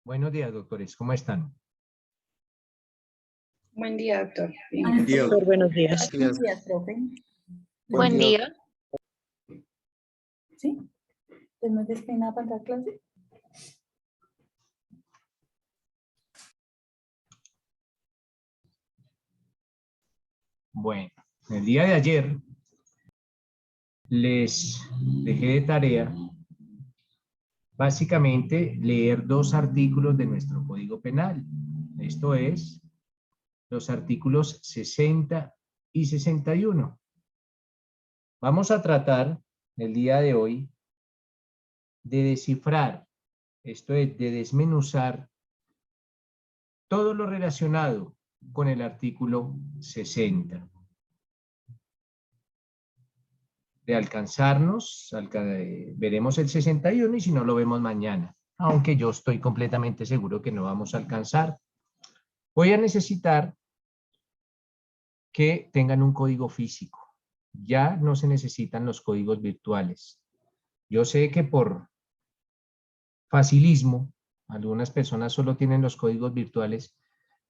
Buenos días, doctores. ¿Cómo están? Buen día, doctor. Bien. Buen día. Doctor, buenos días. Buenos días, profe. Buen día. ¿Sí? ¿Te muy despeinada para entrar a clase? Bueno, el día de ayer les dejé de tarea básicamente leer dos artículos de nuestro Código Penal. Esto es, los artículos 60 y 61. Vamos a tratar el día de hoy de descifrar, esto es, de desmenuzar todo lo relacionado con el artículo 60. De alcanzarnos, veremos el 61 y si no lo vemos mañana, aunque yo estoy completamente seguro que no vamos a alcanzar. Voy a necesitar que tengan un código físico. Ya no se necesitan los códigos virtuales. Yo sé que por facilismo, algunas personas solo tienen los códigos virtuales,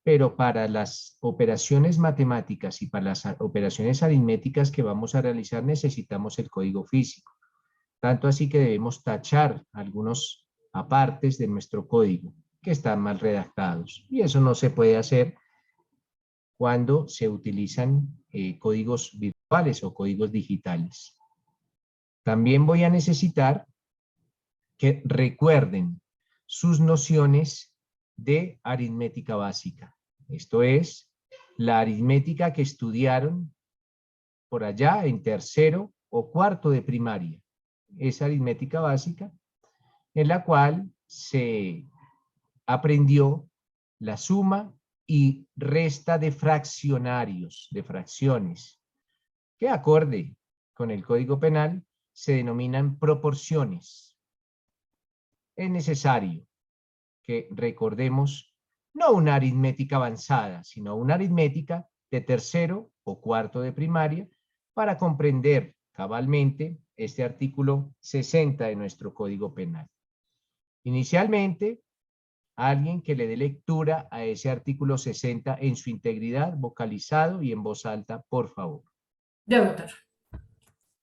pero para las operaciones matemáticas y para las operaciones aritméticas que vamos a realizar necesitamos el código físico. Tanto así que debemos tachar algunos apartes de nuestro código que están mal redactados. Y eso no se puede hacer cuando se utilizan códigos virtuales o códigos digitales. También voy a necesitar que recuerden sus nociones de aritmética básica. Esto es, la aritmética que estudiaron por allá en tercero o cuarto de primaria. Esa aritmética básica en la cual se aprendió la suma y resta de fraccionarios, de fracciones, que acorde con el Código Penal se denominan proporciones. Es necesario que recordemos no una aritmética avanzada, sino una aritmética de tercero o cuarto de primaria para comprender cabalmente este artículo 60 de nuestro Código Penal. Inicialmente, alguien que le dé lectura a ese artículo 60 en su integridad, vocalizado y en voz alta, por favor. Yo, doctor.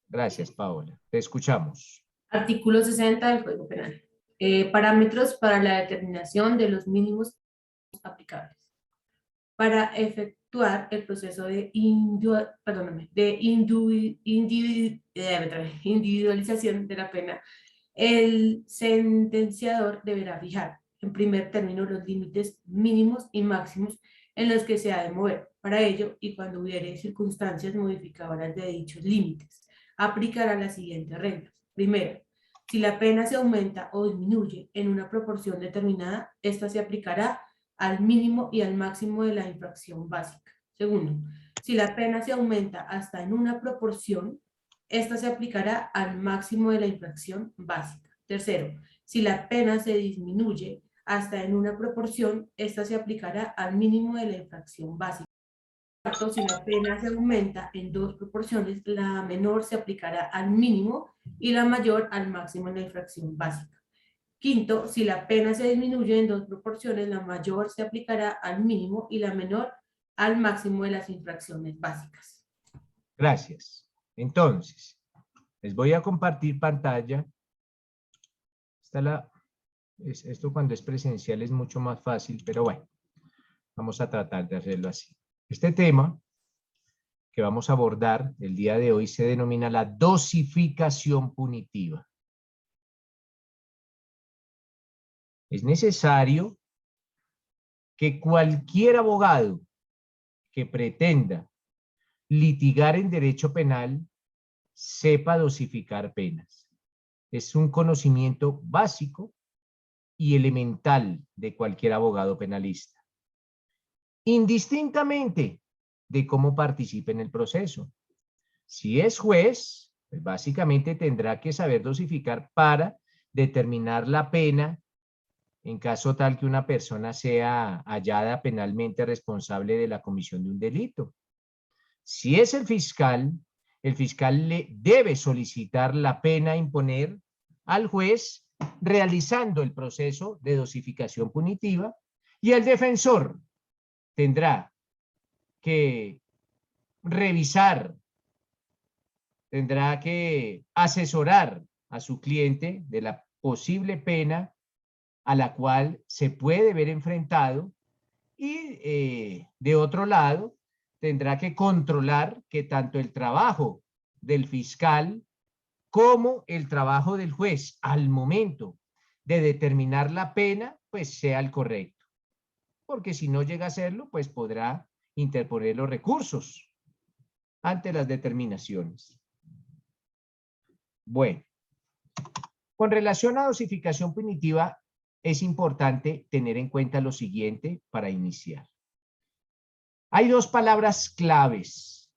Gracias, Paola. Te escuchamos. Artículo 60 del Código Penal. Parámetros para la determinación de los mínimos aplicables. Para efectuar el proceso de individualización de la pena, el sentenciador deberá fijar, en primer término, los límites mínimos y máximos en los que se ha de mover. Para ello, y cuando hubiere circunstancias modificadoras de dichos límites, aplicará las siguientes reglas. Primero, si la pena se aumenta o disminuye en una proporción determinada, esta se aplicará al mínimo y al máximo de la infracción básica. Segundo, si la pena se aumenta hasta en una proporción, esta se aplicará al máximo de la infracción básica. Tercero, si la pena se disminuye hasta en una proporción, esta se aplicará al mínimo de la infracción básica. Cuarto, si la pena se aumenta en dos proporciones, la menor se aplicará al mínimo y la mayor al máximo de la infracción básica. Quinto, si la pena se disminuye en dos proporciones, la mayor se aplicará al mínimo y la menor al máximo de las infracciones básicas. Gracias. Entonces, les voy a compartir pantalla. Esto cuando es presencial es mucho más fácil, pero bueno, vamos a tratar de hacerlo así. Este tema que vamos a abordar el día de hoy se denomina la dosificación punitiva. Es necesario que cualquier abogado que pretenda litigar en derecho penal sepa dosificar penas. Es un conocimiento básico y elemental de cualquier abogado penalista, indistintamente de cómo participe en el proceso. Si es juez, pues básicamente tendrá que saber dosificar para determinar la pena en caso tal que una persona sea hallada penalmente responsable de la comisión de un delito. Si es el fiscal le debe solicitar la pena a imponer al juez realizando el proceso de dosificación punitiva, y el defensor tendrá que revisar, tendrá que asesorar a su cliente de la posible pena a la cual se puede ver enfrentado, y de otro lado tendrá que controlar que tanto el trabajo del fiscal como el trabajo del juez al momento de determinar la pena pues sea el correcto, porque si no llega a serlo pues podrá interponer los recursos ante las determinaciones. Bueno, con relación a dosificación punitiva es importante tener en cuenta lo siguiente para iniciar. Hay dos palabras claves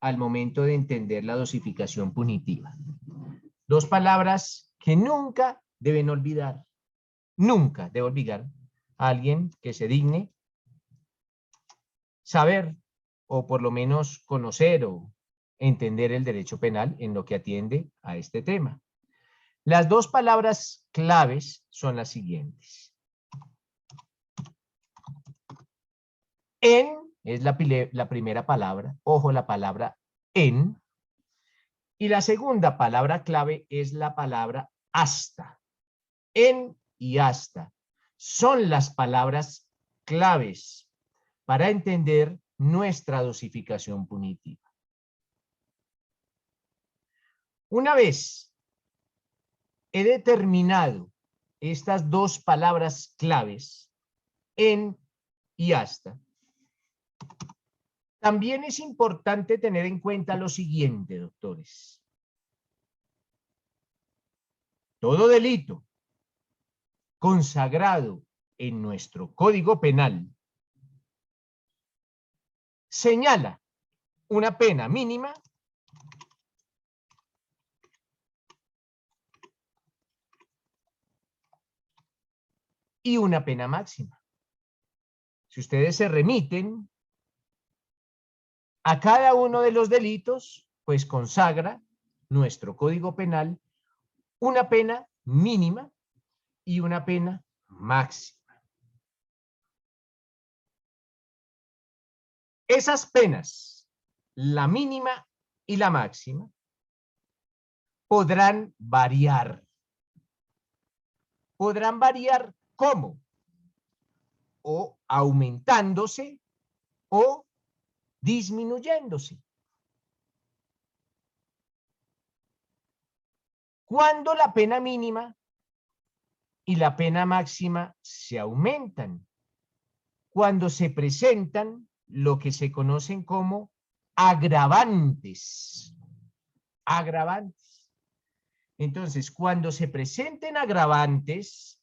al momento de entender la dosificación punitiva. Dos palabras que nunca deben olvidar. Nunca debe olvidar a alguien que se digne saber o por lo menos conocer o entender el derecho penal en lo que atiende a este tema. Las dos palabras claves son las siguientes. En es la primera palabra, ojo, la palabra en, y la segunda palabra clave es la palabra hasta. En y hasta son las palabras claves para entender nuestra dosificación punitiva. Una vez he determinado estas dos palabras claves, en y hasta, también es importante tener en cuenta lo siguiente, doctores. Todo delito consagrado en nuestro Código Penal señala una pena mínima y una pena máxima. Si ustedes se remiten a cada uno de los delitos, pues consagra nuestro Código Penal una pena mínima y una pena máxima. Esas penas, la mínima y la máxima, podrán variar. ¿Podrán variar cómo? O aumentándose o disminuyéndose. Cuando la pena mínima y la pena máxima se aumentan, cuando se presentan lo que se conocen como agravantes. Agravantes. Entonces, cuando se presenten agravantes,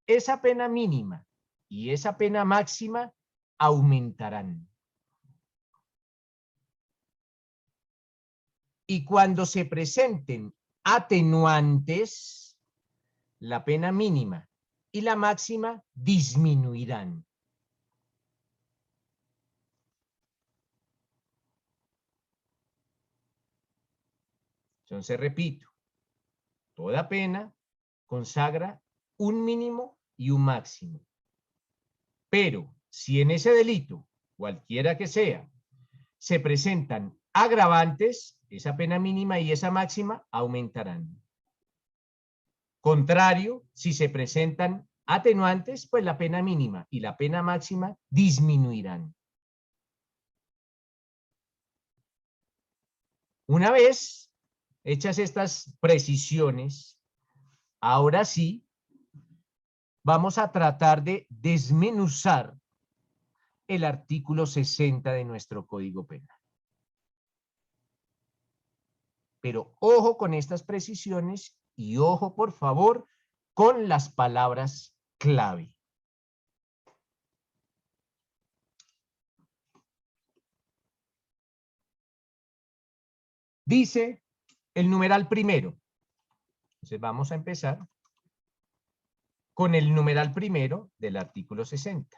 esa pena mínima y esa pena máxima aumentarán. Y cuando se presenten atenuantes, la pena mínima y la máxima disminuirán. Entonces, repito, toda pena consagra un mínimo y un máximo. Pero si en ese delito, cualquiera que sea, se presentan agravantes, esa pena mínima y esa máxima aumentarán. Contrario, si se presentan atenuantes, pues la pena mínima y la pena máxima disminuirán. Una vez hechas estas precisiones, ahora sí vamos a tratar de desmenuzar el artículo 60 de nuestro Código Penal. Pero ojo con estas precisiones y ojo, por favor, con las palabras clave. Dice el numeral primero. Entonces vamos a empezar con el numeral primero del artículo 60.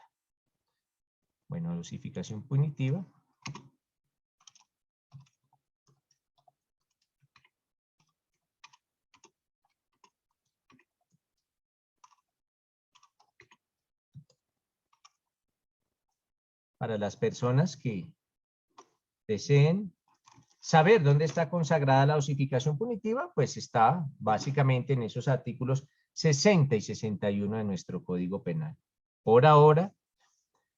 Bueno, dosificación punitiva. para las personas que deseen saber dónde está consagrada la dosificación punitiva, pues está básicamente en esos artículos 60 y 61 de nuestro Código Penal. Por ahora,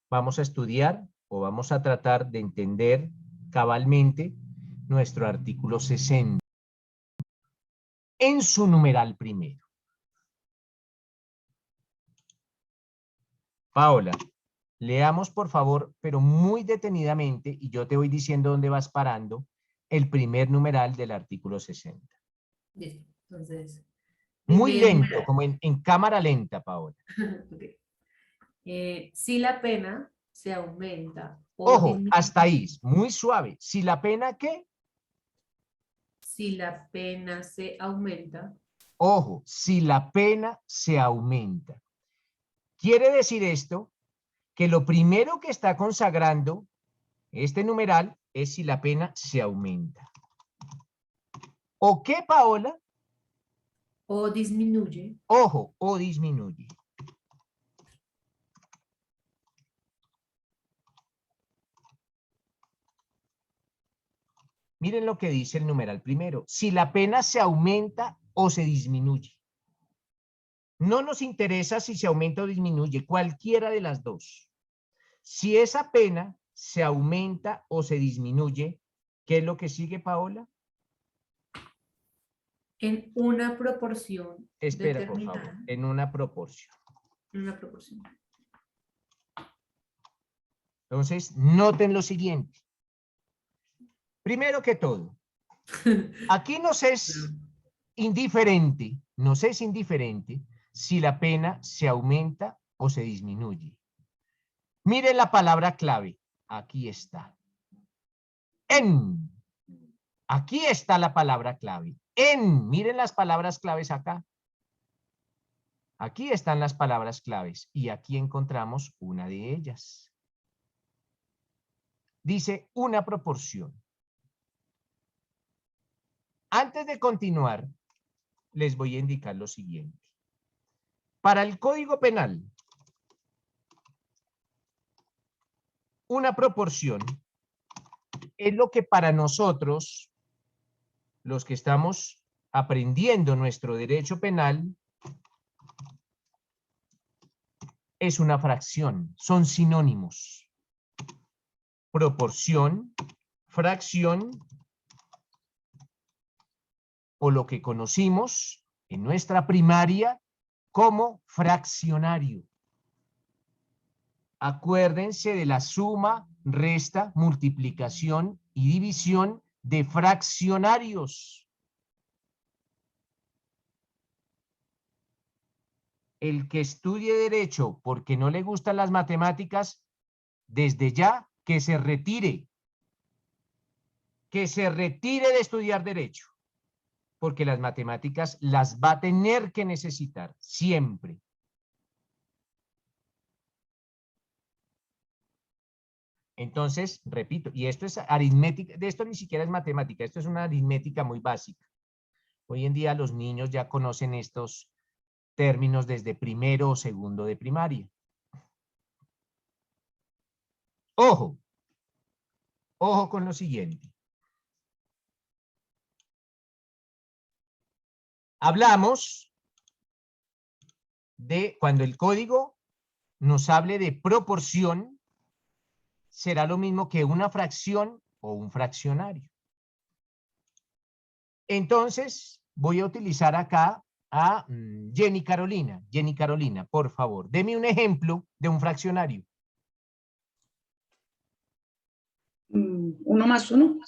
vamos a estudiar o vamos a tratar de entender cabalmente nuestro artículo 60 en su numeral primero. Paola, leamos por favor, pero muy detenidamente, y yo te voy diciendo dónde vas parando, el primer numeral del artículo 60. Listo. Entonces, Muy primer lento, numeral. como en cámara lenta, Paola. Ok. Si la pena se aumenta o Ojo, hasta ahí, disminuye, muy suave. Si la pena, ¿qué? si la pena se aumenta, Ojo, si la pena se aumenta. Quiere decir esto que lo primero que está consagrando este numeral es si la pena se aumenta. ¿O qué, Paola? o disminuye, Ojo, o disminuye. Miren lo que dice el numeral primero. Si la pena se aumenta o se disminuye. No nos interesa si se aumenta o disminuye, cualquiera de las dos. Si esa pena se aumenta o se disminuye, ¿qué es lo que sigue, Paola? en una proporción Espera, por favor, determinada, en una proporción. en una proporción. Entonces, noten lo siguiente. Primero que todo, aquí nos es indiferente si la pena se aumenta o se disminuye. Miren la palabra clave. Aquí está. En. Aquí está la palabra clave. En. Miren las palabras claves acá. Aquí están las palabras claves y aquí encontramos una de ellas. Dice una proporción. Antes de continuar, les voy a indicar lo siguiente. Para el Código Penal, una proporción es lo que para nosotros, los que estamos aprendiendo nuestro derecho penal, es una fracción, son sinónimos. Proporción, fracción, o lo que conocimos en nuestra primaria como fraccionario. Acuérdense de la suma, resta, multiplicación y división de fraccionarios. El que estudie derecho porque no le gustan las matemáticas, desde ya que se retire. Que se retire de estudiar derecho. Porque las matemáticas las va a tener que necesitar siempre. Entonces, repito, y esto es aritmética, de esto ni siquiera es matemática, esto es una aritmética muy básica. Hoy en día los niños ya conocen estos términos desde primero o segundo de primaria. Ojo, ojo con lo siguiente. Hablamos de cuando el código nos hable de proporción, será lo mismo que una fracción o un fraccionario. Entonces, voy a utilizar acá a Jenny Carolina. Jenny Carolina, por favor, deme un ejemplo de un fraccionario. 1 más 1.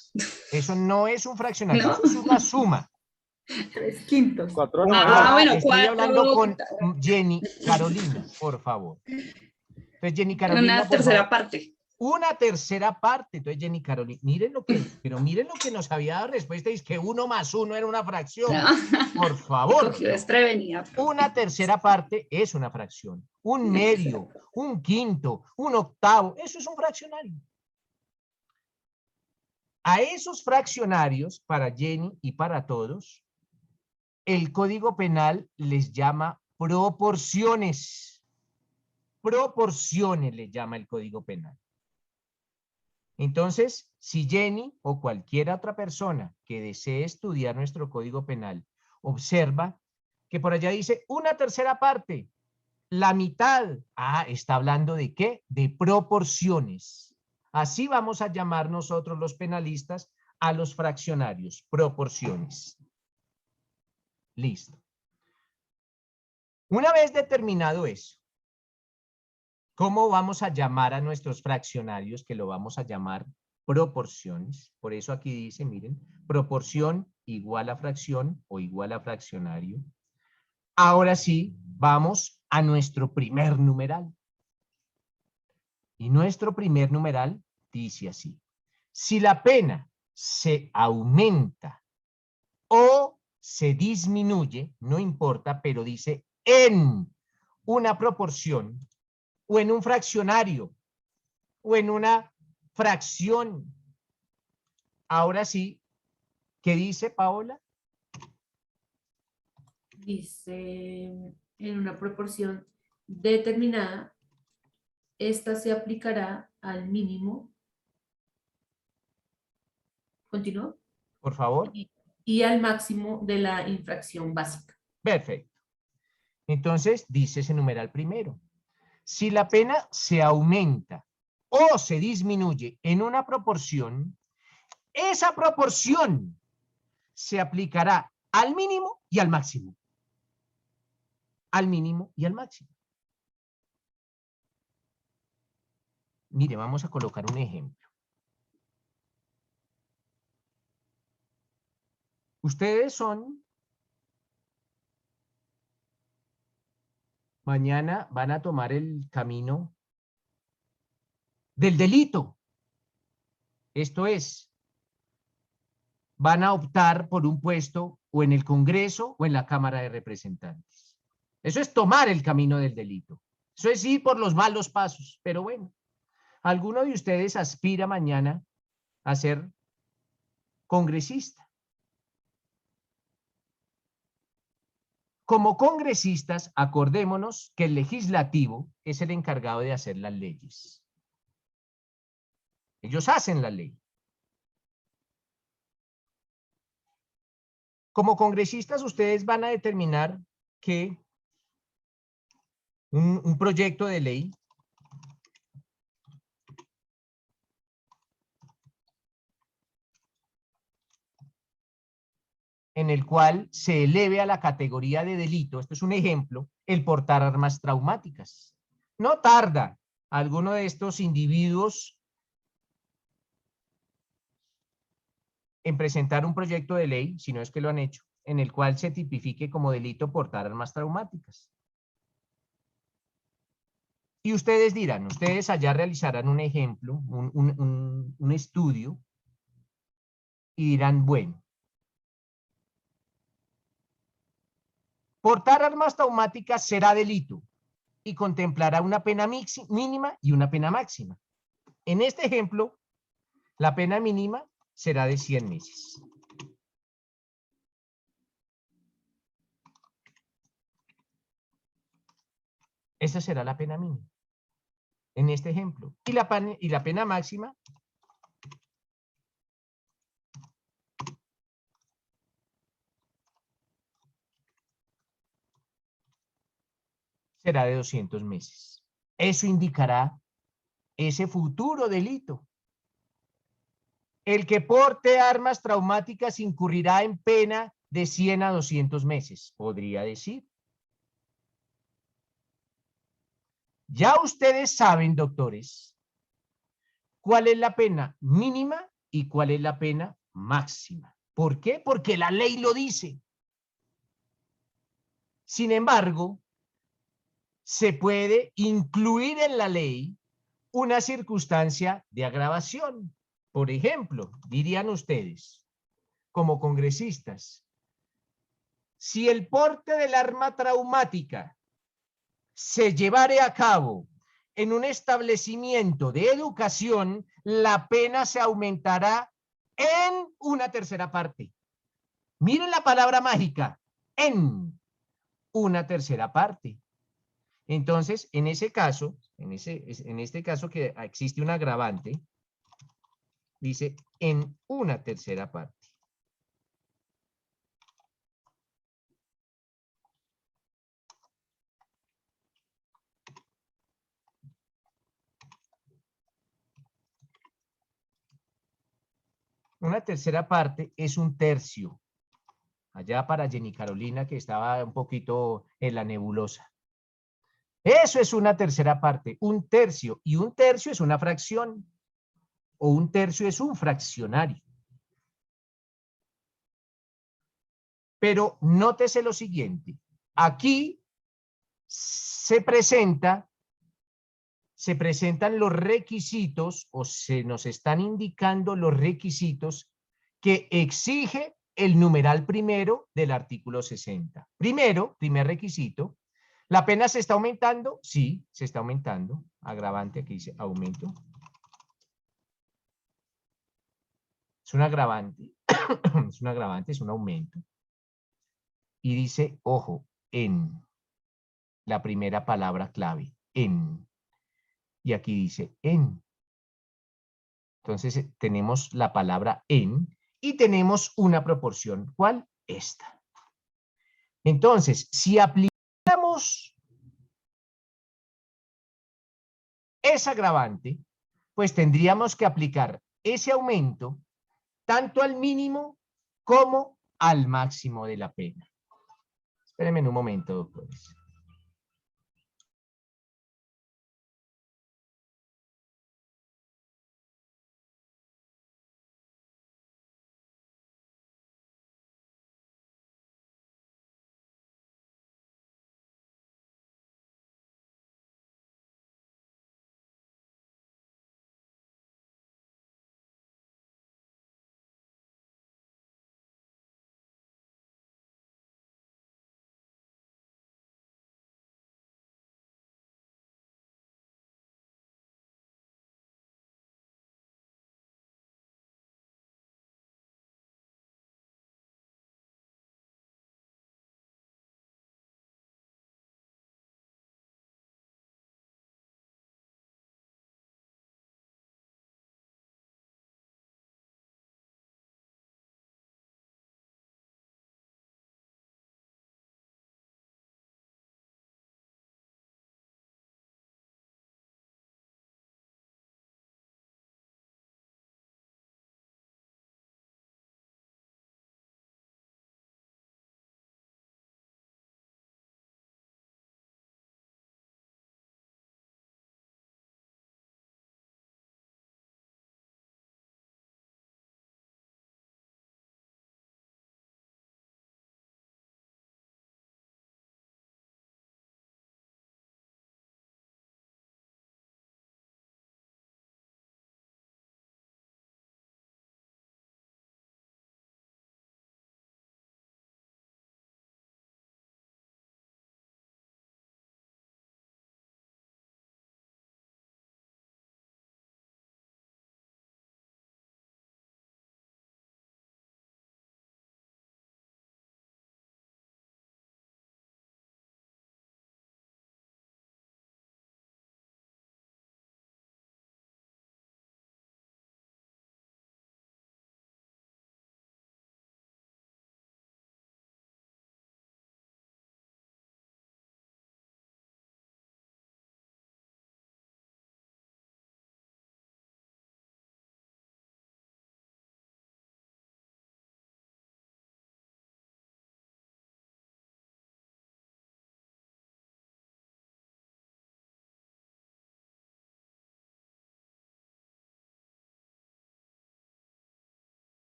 Eso no es un fraccionario, ¿No? eso es una suma. 3/5. 4 No, Bueno, estoy hablando 4. con Jenny Carolina, por favor. Entonces, Jenny Carolina, Una por tercera favor. parte. Una tercera parte. Entonces, Jenny Carolina, miren lo que nos había dado respuesta, es que 1 más 1 era una fracción. Por favor. Cogió desprevenida. Una tercera parte es una fracción. Un medio, un quinto, un octavo, eso es un fraccionario. A esos fraccionarios, para Jenny y para todos, el Código Penal les llama proporciones. Proporciones le llama el Código Penal. Entonces, si Jenny o cualquier otra persona que desee estudiar nuestro Código Penal observa que por allá dice una tercera parte, la mitad. Ah, ¿está hablando de qué? De proporciones. Así vamos a llamar nosotros los penalistas a los fraccionarios, proporciones. Listo. Una vez determinado eso, ¿cómo vamos a llamar a nuestros fraccionarios? Que lo vamos a llamar proporciones. Por eso aquí dice, miren, proporción igual a fracción o igual a fraccionario. Ahora sí, vamos a nuestro primer numeral. Y nuestro primer numeral dice así. Si la pena se aumenta o se disminuye, no importa, pero dice en una proporción o en un fraccionario o en una fracción. Ahora sí, ¿qué dice Paola? Dice en una proporción determinada, esta se aplicará al mínimo. ¿Continúo? Por favor. Y al máximo de la infracción básica. Perfecto. Entonces, dice ese numeral primero. Si la pena se aumenta o se disminuye en una proporción, esa proporción se aplicará al mínimo y al máximo. Al mínimo y al máximo. Mire, vamos a colocar un ejemplo. Ustedes mañana van a tomar el camino del delito. Esto es, van a optar por un puesto o en el Congreso o en la Cámara de Representantes. Eso es tomar el camino del delito. Eso es ir por los malos pasos. Pero bueno, ¿alguno de ustedes aspira mañana a ser congresista? Como congresistas, acordémonos que el legislativo es el encargado de hacer las leyes. Ellos hacen la ley. Como congresistas, ustedes van a determinar que un proyecto de ley en el cual se eleve a la categoría de delito, esto es un ejemplo, el portar armas traumáticas. No tarda alguno de estos individuos en presentar un proyecto de ley, si no es que lo han hecho, en el cual se tipifique como delito portar armas traumáticas. Y ustedes dirán, ustedes allá realizarán un ejemplo, un estudio, y dirán, bueno, portar armas traumáticas será delito y contemplará una pena mínima y una pena máxima. En este ejemplo, la pena mínima será de 100 meses. Esa será la pena mínima en este ejemplo. Y la pena máxima será de 200 meses. Eso indicará ese futuro delito. El que porte armas traumáticas incurrirá en pena de 100 a 200 meses, podría decir. Ya ustedes saben, doctores, cuál es la pena mínima y cuál es la pena máxima. ¿Por qué? Porque la ley lo dice. Sin embargo, se puede incluir en la ley una circunstancia de agravación. Por ejemplo, dirían ustedes, como congresistas, si el porte del arma traumática se llevare a cabo en un establecimiento de educación, la pena se aumentará en una tercera parte. Miren la palabra mágica, en una tercera parte. Entonces, en ese caso, en este caso que existe un agravante, Dice en una tercera parte. Una tercera parte es un tercio. Allá para Jenny Carolina, que estaba un poquito en la nebulosa. Eso es una tercera parte, un tercio. Y un tercio es una fracción. O un tercio es un fraccionario. Pero nótese lo siguiente. Aquí se presentan los requisitos o se nos están indicando los requisitos que exige el numeral primero del artículo 60. Primero, primer requisito, ¿la pena se está aumentando? Sí, se está aumentando. Agravante, aquí dice aumento. Es un agravante, es un agravante, es un aumento. Y dice, ojo, en la primera palabra clave, en. Y aquí dice en. Entonces tenemos la palabra en y tenemos una proporción. ¿Cuál? Esta. Entonces, si aplicamos ese agravante, pues tendríamos que aplicar ese aumento tanto al mínimo como al máximo de la pena. Espérenme un momento, doctores.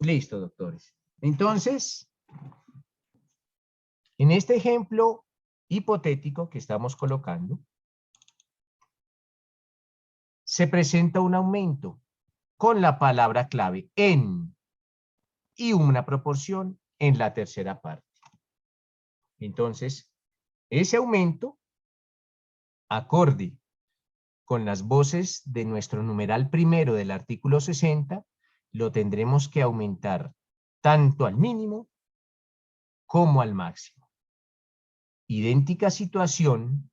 Listo, doctores. Entonces, en este ejemplo hipotético que estamos colocando, se presenta un aumento con la palabra clave en y una proporción en la tercera parte. Entonces, ese aumento, acorde con las voces de nuestro numeral primero del artículo 60, lo tendremos que aumentar tanto al mínimo como al máximo. Idéntica situación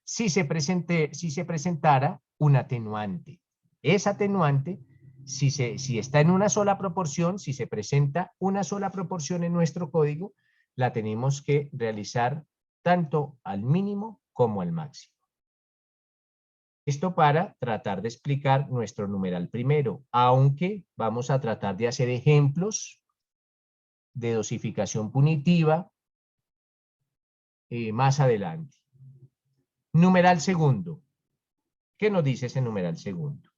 si se presentara un atenuante. Esa atenuante, si está en una sola proporción, si se presenta una sola proporción en nuestro código, la tenemos que realizar tanto al mínimo como al máximo. Esto para tratar de explicar nuestro numeral primero, aunque vamos a tratar de hacer ejemplos de dosificación punitiva más adelante. Numeral segundo. ¿Qué nos dice ese numeral segundo?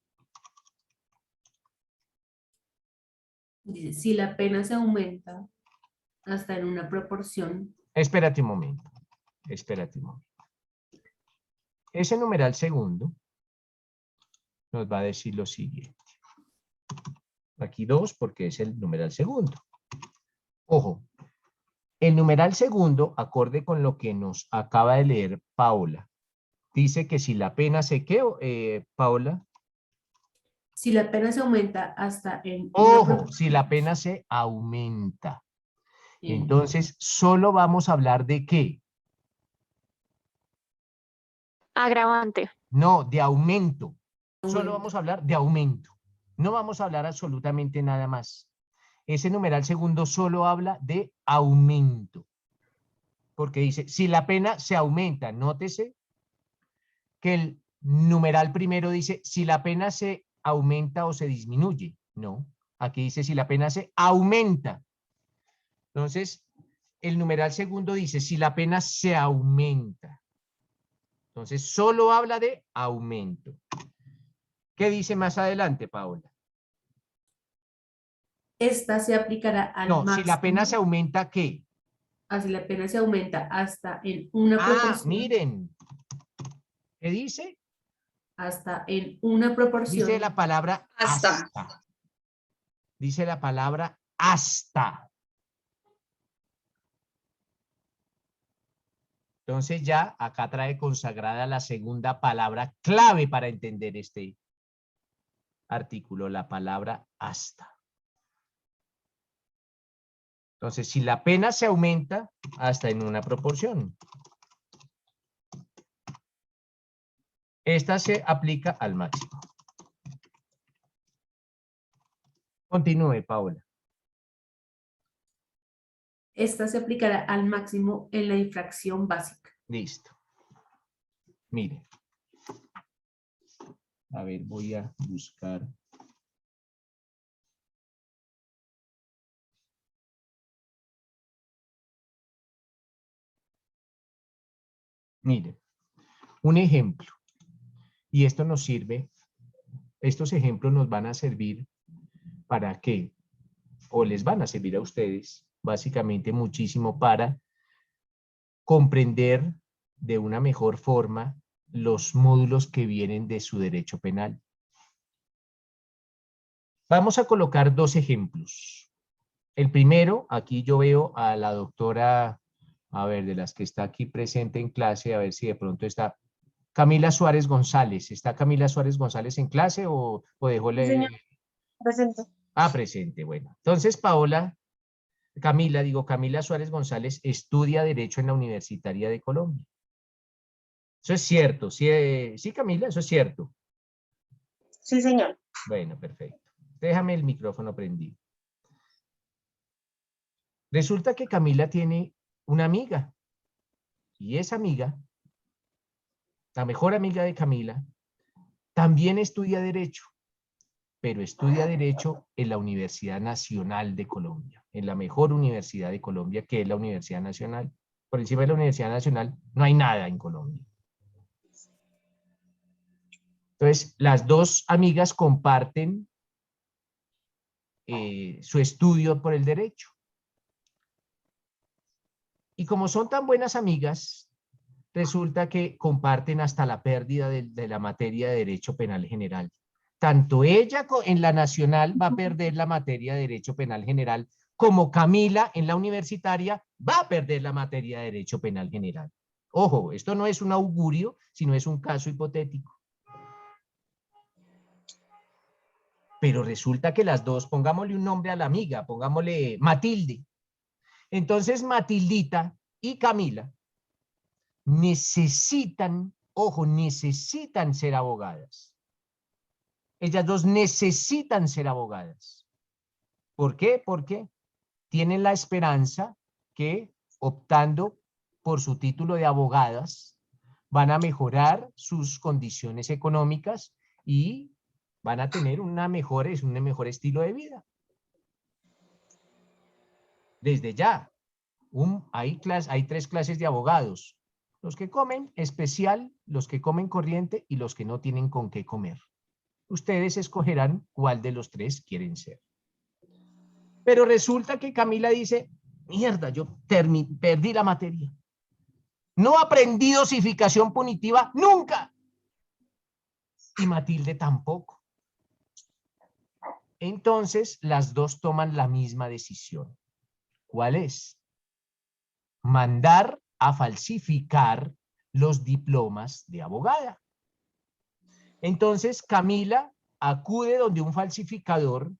Dice, si la pena se aumenta hasta en una proporción. Espérate un momento. Espérate un momento. Ese numeral segundo nos va a decir lo siguiente. Aquí 2 porque es el numeral segundo. Ojo, el numeral segundo, acorde con lo que nos acaba de leer Paola, dice que si la pena se ¿qué, Paola? Si la pena se aumenta hasta en Ojo, si la pena se aumenta. Entonces, solo vamos a hablar de ¿qué? Agravante. No, de aumento. Solo vamos a hablar de aumento. No vamos a hablar absolutamente nada más. Ese numeral segundo solo habla de aumento. Porque dice, si la pena se aumenta, nótese que el numeral primero dice, si la pena se aumenta o se disminuye. No, aquí dice, si la pena se aumenta. Entonces, el numeral segundo dice, si la pena se aumenta. Entonces, solo habla de aumento. ¿Qué dice más adelante, Paola? Esta se aplicará al máximo. Si la pena se aumenta, ¿qué? Si la pena se aumenta hasta en una proporción. Miren. ¿Qué dice? Hasta en una proporción. Dice la palabra hasta. Dice la palabra hasta. Entonces ya acá trae consagrada la segunda palabra clave para entender este artículo, la palabra hasta. Entonces, si la pena se aumenta, hasta en una proporción. Esta se aplica al máximo. Continúe, Paola. Esta se aplicará al máximo en la infracción básica. Listo. Mire. A ver, voy a buscar. Mire, un ejemplo. Y esto nos sirve, estos ejemplos nos van a servir para qué, o les van a servir a ustedes, básicamente muchísimo para comprender de una mejor forma los módulos que vienen de su derecho penal. Vamos a colocar dos ejemplos. El primero, aquí yo veo a la doctora, a ver, de las que está aquí presente en clase, a ver si de pronto está Camila Suárez González. ¿Está Camila Suárez González en clase o dejó Sí, señor. Presente. presente, bueno. Entonces, Camila Suárez González estudia Derecho en la Universitaria de Colombia. Eso es cierto, sí, Camila, eso es cierto. Sí, señor. Bueno, perfecto. Déjame el micrófono prendido. Resulta que Camila tiene una amiga y esa amiga, la mejor amiga de Camila, también estudia Derecho, pero estudia Derecho en la Universidad Nacional de Colombia, en la mejor universidad de Colombia, que es la Universidad Nacional. Por encima de la Universidad Nacional no hay nada en Colombia. Entonces, las dos amigas comparten su estudio por el derecho. Y como son tan buenas amigas, resulta que comparten hasta la pérdida de la materia de Derecho Penal General. Tanto ella en la nacional va a perder la materia de Derecho Penal General, como Camila en la universitaria va a perder la materia de Derecho Penal General. Ojo, esto no es un augurio, sino es un caso hipotético. Pero resulta que las dos, pongámosle un nombre a la amiga, pongámosle Matilde. Entonces Matildita y Camila necesitan, ojo, necesitan ser abogadas. Ellas dos necesitan ser abogadas. ¿Por qué? Porque tienen la esperanza que optando por su título de abogadas van a mejorar sus condiciones económicas y van a tener un mejor estilo de vida. Desde ya, hay 3 clases de abogados. Los que comen especial, los que comen corriente y los que no tienen con qué comer. Ustedes escogerán cuál de los 3 quieren ser. Pero resulta que Camila dice, mierda, yo perdí la materia. No aprendí dosificación punitiva nunca. Y Matilde tampoco. Entonces, las dos toman la misma decisión. ¿Cuál es? Mandar a falsificar los diplomas de abogada. Entonces, Camila acude donde un falsificador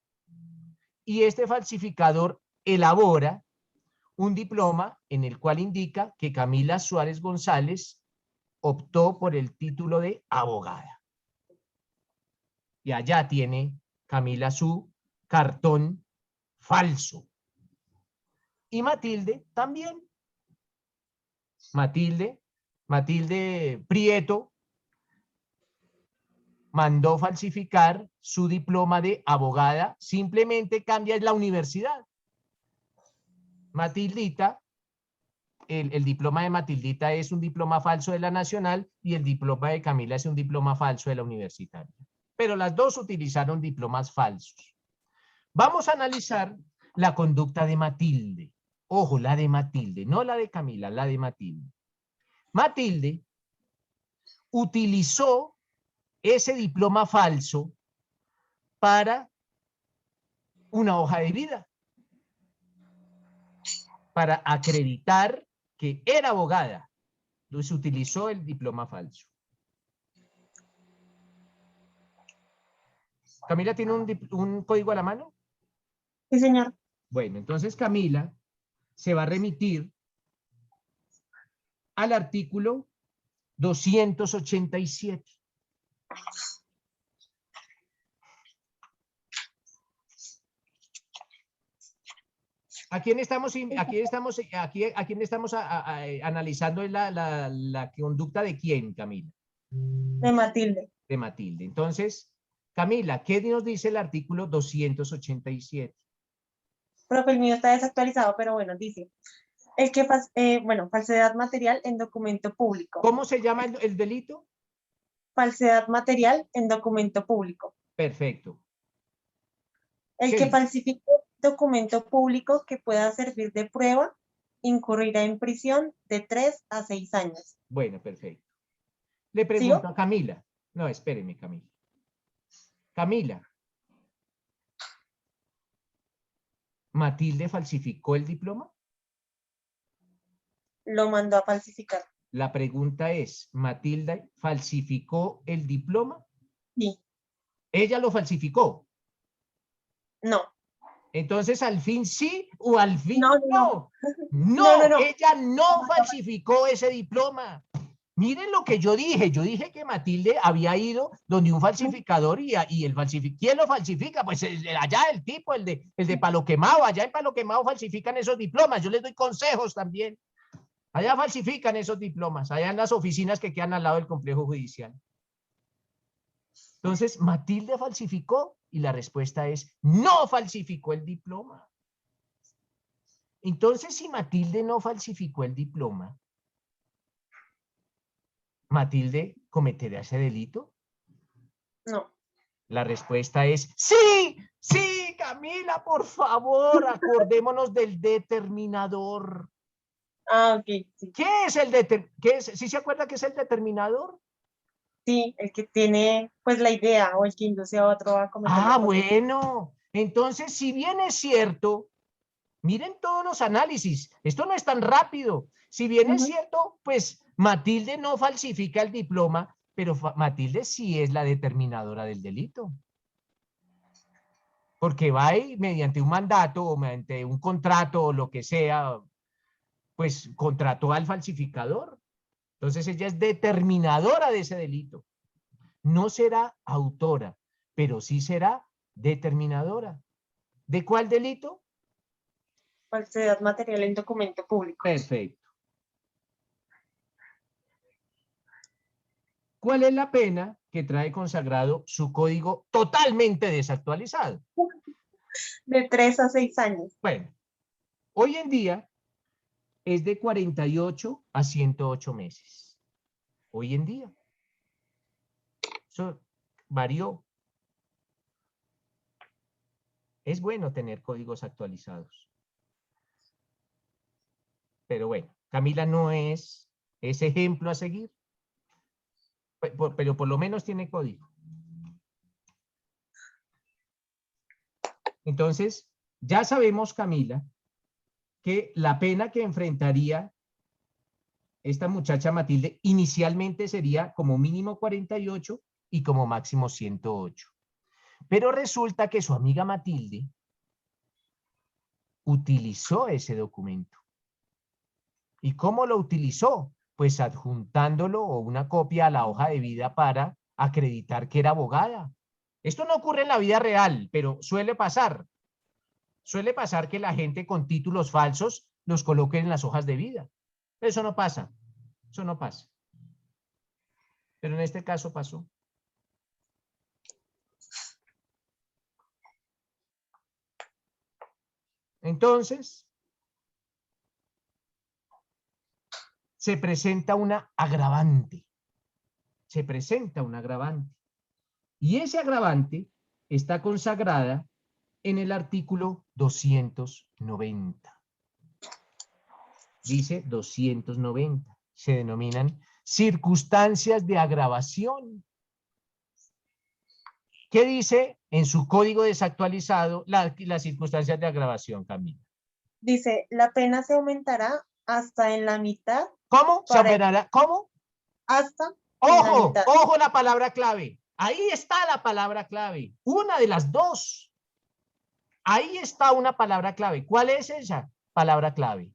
y este falsificador elabora un diploma en el cual indica que Camila Suárez González optó por el título de abogada. Y allá tiene Camila su cartón falso. Y Matilde también. Matilde Prieto mandó falsificar su diploma de abogada, simplemente cambia la universidad. Matildita, el diploma de Matildita es un diploma falso de la nacional y el diploma de Camila es un diploma falso de la universitaria. Pero las dos utilizaron diplomas falsos. Vamos a analizar la conducta de Matilde. Ojo, la de Matilde, no la de Camila, la de Matilde. Matilde utilizó ese diploma falso para una hoja de vida, para acreditar que era abogada. Entonces utilizó el diploma falso. ¿Camila tiene un código a la mano? Sí, señor. Bueno, entonces Camila se va a remitir al artículo 287. ¿A quién estamos analizando la conducta de quién, Camila? De Matilde. De Matilde. Entonces, Camila, ¿qué nos dice el artículo 287? Profe, el mío está desactualizado, pero bueno, dice, falsedad material en documento público. ¿Cómo se llama el delito? Falsedad material en documento público. Perfecto. El que falsifique documento público que pueda servir de prueba incurrirá en prisión de 3 a 6 años. Bueno, perfecto. Le pregunto a Camila. No, espéreme, Camila. Camila. ¿Matilde falsificó el diploma? Lo mandó a falsificar. La pregunta es, ¿Matilde falsificó el diploma? Sí. ¿Ella lo falsificó? No. Entonces, ¿al fin sí o al fin no? No, ella no falsificó ese diploma. Miren lo que yo dije. Yo dije que Matilde había ido donde un falsificador y el falsificador. ¿Quién lo falsifica? Pues allá el tipo, el de Palo Quemado. Allá en Palo Quemado falsifican esos diplomas. Yo les doy consejos también. Allá falsifican esos diplomas. Allá en las oficinas que quedan al lado del complejo judicial. Entonces, ¿Matilde falsificó? Y la respuesta es, no falsificó el diploma. Entonces, si Matilde no falsificó el diploma, ¿Matilde cometerá ese delito? No. La respuesta es, sí, sí, Sí, Camila, por favor, acordémonos del determinador. Ah, ok, sí. ¿Qué es el ¿Sí se acuerda qué es el determinador? Sí, el que tiene pues la idea o el que induce a otro a cometer la Ah, conducta. bueno. Entonces, si bien es cierto, miren todos los análisis. Esto no es tan rápido. Si bien es Ujú. cierto, pues Matilde no falsifica el diploma, pero Matilde sí es la determinadora del delito. Porque va y mediante un mandato o mediante un contrato o lo que sea, pues contrató al falsificador. Entonces ella es determinadora de ese delito. No será autora, pero sí será determinadora. ¿De cuál delito? Falsedad material en documento público. Perfecto. ¿Cuál es la pena que trae consagrado su código totalmente desactualizado? De 3 a 6 años. Bueno, hoy en día es de 48 a 108 meses. Hoy en día. Eso varió. Es bueno tener códigos actualizados. Pero bueno, Camila no es ese ejemplo a seguir. Pero por lo menos tiene código. Entonces, ya sabemos, Camila, que la pena que enfrentaría esta muchacha Matilde inicialmente sería como mínimo 48 y como máximo 108. Pero resulta que su amiga Matilde utilizó ese documento. ¿Y cómo lo utilizó? Pues adjuntándolo o una copia a la hoja de vida para acreditar que era abogada. Esto no ocurre en la vida real, pero suele pasar. Suele pasar que la gente con títulos falsos los coloque en las hojas de vida. Eso no pasa. Eso no pasa. Pero en este caso pasó. Entonces, se presenta una agravante. Se presenta un agravante. Y ese agravante está consagrada en el artículo 290. Dice 290. Se denominan circunstancias de agravación. ¿Qué dice en su código desactualizado las circunstancias de agravación, Camila? Dice, la pena se aumentará hasta en la mitad. ¿Cómo? ¿Se aumentará? ¿Cómo? Hasta en la Ojo, mitad. ojo la palabra clave. Ahí está la palabra clave. Una de las dos. Ahí está una palabra clave. ¿Cuál es esa palabra clave?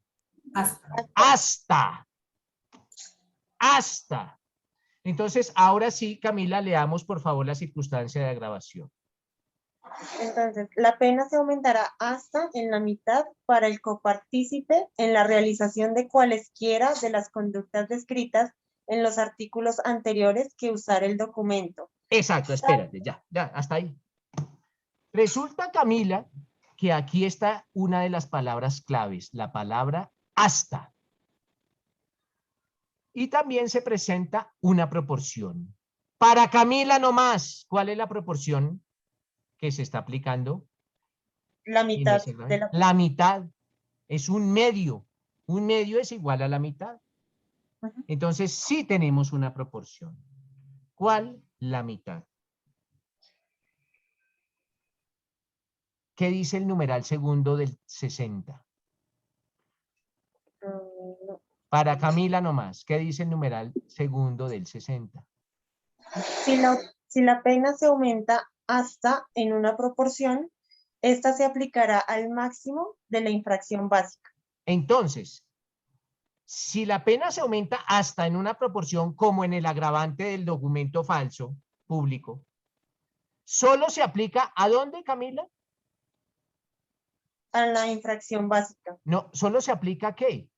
Hasta. Hasta. Hasta. Entonces, ahora sí, Camila, leamos por favor la circunstancia de agravación. Entonces, la pena se aumentará hasta en la mitad para el copartícipe en la realización de cualesquiera de las conductas descritas en los artículos anteriores que usar el documento. Exacto, espérate, ya, hasta ahí. Resulta, Camila, que aquí está una de las palabras claves, la palabra hasta. Y también se presenta una proporción. Para Camila nomás, ¿cuál es la proporción que se está aplicando? La mitad de la... La mitad es un medio. Un medio es igual a la mitad. Entonces sí tenemos una proporción. ¿Cuál? La mitad. ¿Qué dice el numeral segundo del 60? No. Para Camila nomás, ¿qué dice el numeral segundo del 60? Si la pena se aumenta hasta en una proporción, esta se aplicará al máximo de la infracción básica. Entonces, si la pena se aumenta hasta en una proporción como en el agravante del documento falso público, ¿solo se aplica a dónde, Camila? A la infracción básica. No, ¿solo se aplica a qué?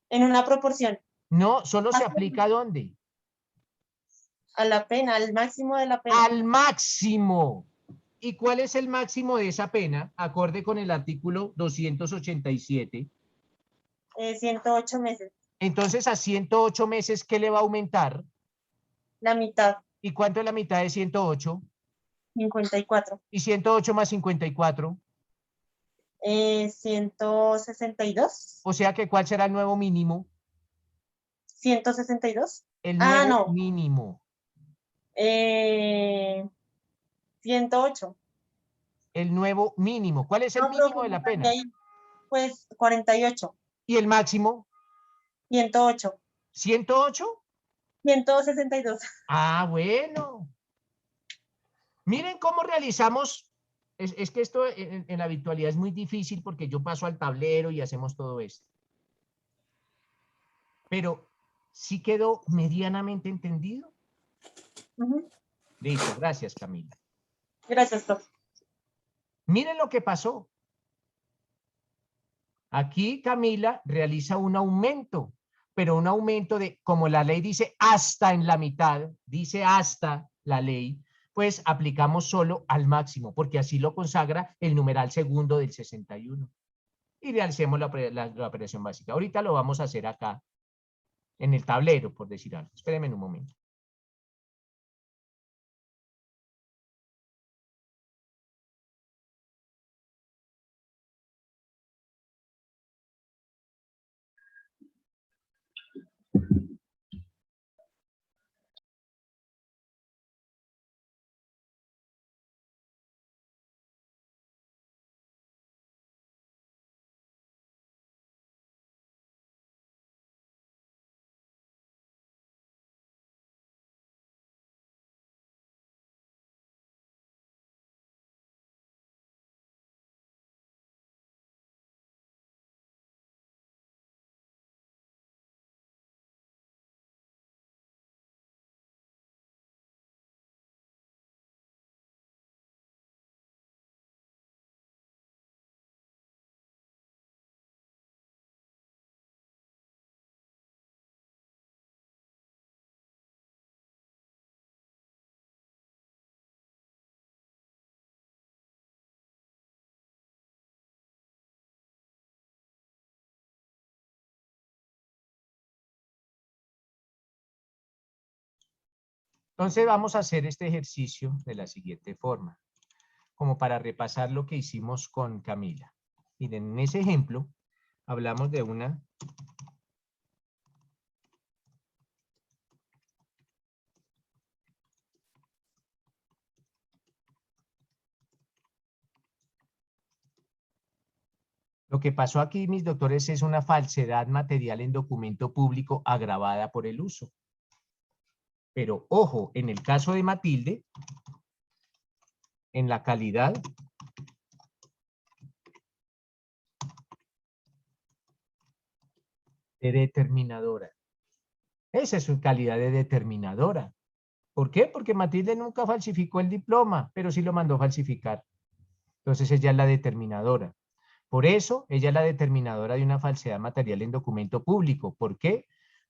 En una proporción. No, ¿solo se aplica a dónde? A la pena, al máximo de la pena. Al máximo. ¿Y cuál es el máximo de esa pena? Acorde con el artículo 287. 108 meses. Entonces, a 108 meses, ¿qué le va a aumentar? La mitad. ¿Y cuánto es la mitad de 108? 54. ¿Y 108 más 54? 162. O sea que, ¿cuál será el nuevo mínimo? 162. El Ah, nuevo no. mínimo. 108. El nuevo mínimo. ¿Cuál es el No, mínimo profe, de no la cambié pena? ahí. Pues 48. ¿Y el máximo? 108. ¿108? 162. Ah, bueno. Miren cómo realizamos. Es que esto en la virtualidad es muy difícil porque yo paso al tablero y hacemos todo esto. Pero sí quedó medianamente entendido. Ujú. Listo, gracias, Camila. Gracias, profe. Miren lo que pasó. Aquí Camila realiza un aumento, pero un aumento de, como la ley dice hasta en la mitad, dice hasta la ley, pues aplicamos solo al máximo, porque así lo consagra el numeral segundo del 61. Y realicemos la operación básica. Ahorita lo vamos a hacer acá, en el tablero, por decir algo. Espérenme un momento. Entonces vamos a hacer este ejercicio de la siguiente forma, como para repasar lo que hicimos con Camila. Miren, en ese ejemplo hablamos de una Lo que pasó aquí, mis doctores, es una falsedad material en documento público agravada por el uso. Pero ojo, en el caso de Matilde, en la calidad de determinadora. Esa es su calidad de determinadora. ¿Por qué? Porque Matilde nunca falsificó el diploma, pero sí lo mandó falsificar. Entonces ella es la determinadora. Por eso, ella es la determinadora de una falsedad material en documento público. ¿Por qué?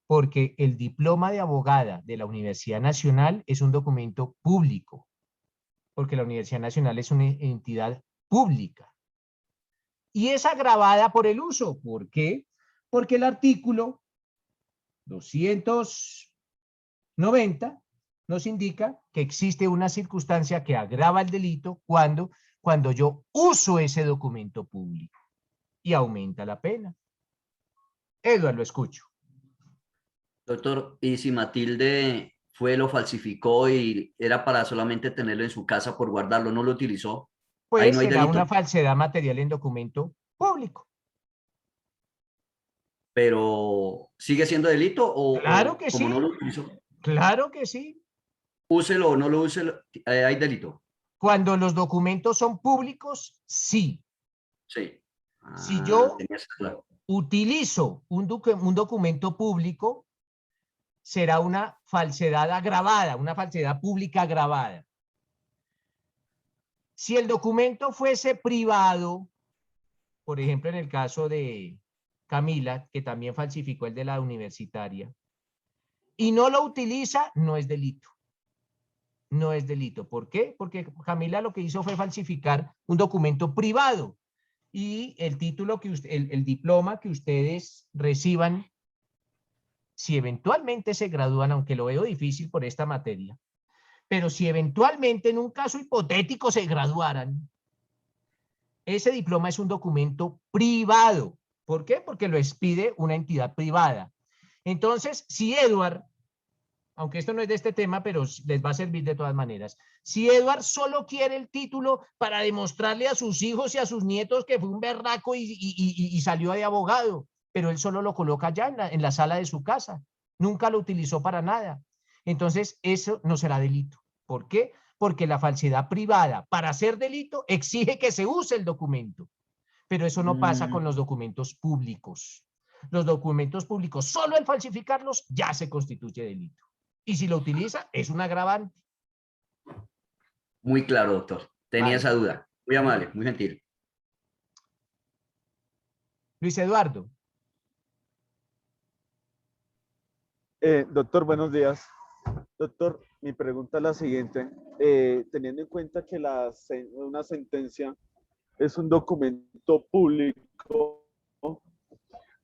Porque el diploma de abogada de la Universidad Nacional es un documento público. Porque la Universidad Nacional es una entidad pública. Y es agravada por el uso. ¿Por qué? Porque el artículo 290 nos indica que existe una circunstancia que agrava el delito cuando yo uso ese documento público y aumenta la pena. Eduardo, lo escucho. Doctor, ¿y si Matilde lo falsificó y era para solamente tenerlo en su casa por guardarlo, no lo utilizó? Ahí Pues no hay será una delito, falsedad material en documento público. pero ¿sigue siendo delito Claro o que como no sí, lo utilizó, claro que sí. úselo o no lo use, hay delito? Cuando los documentos son públicos, sí. Sí. Si Ah, yo tenías claro. utilizo un documento público, será una falsedad agravada, una falsedad pública agravada. Si el documento fuese privado, por ejemplo, en el caso de Camila, que también falsificó el de la universitaria, y no lo utiliza, no es delito. No es delito. ¿Por qué? Porque Camila lo que hizo fue falsificar un documento privado y el título el diploma que ustedes reciban, si eventualmente se gradúan, aunque lo veo difícil por esta materia, Pero si eventualmente en un caso hipotético se graduaran, ese diploma es un documento privado. ¿Por qué? Porque lo expide una entidad privada. Entonces, si Edward, aunque esto no es de este tema, pero les va a servir de todas maneras, si Edward solo quiere el título para demostrarle a sus hijos y a sus nietos que fue un berraco y salió de abogado, pero él solo lo coloca allá en la sala de su casa, nunca lo utilizó para nada. Entonces, eso no será delito. ¿Por qué? Porque la falsedad privada, para ser delito, exige que se use el documento. Pero eso no pasa con los documentos públicos. Los documentos públicos, solo el falsificarlos, ya se constituye delito. Y si lo utiliza, es un agravante. Muy claro, doctor. Tenía Vale. esa duda. Muy amable, muy gentil. Luis Eduardo. Doctor, buenos días. Doctor, mi pregunta es la siguiente. Teniendo en cuenta que una sentencia es un documento público,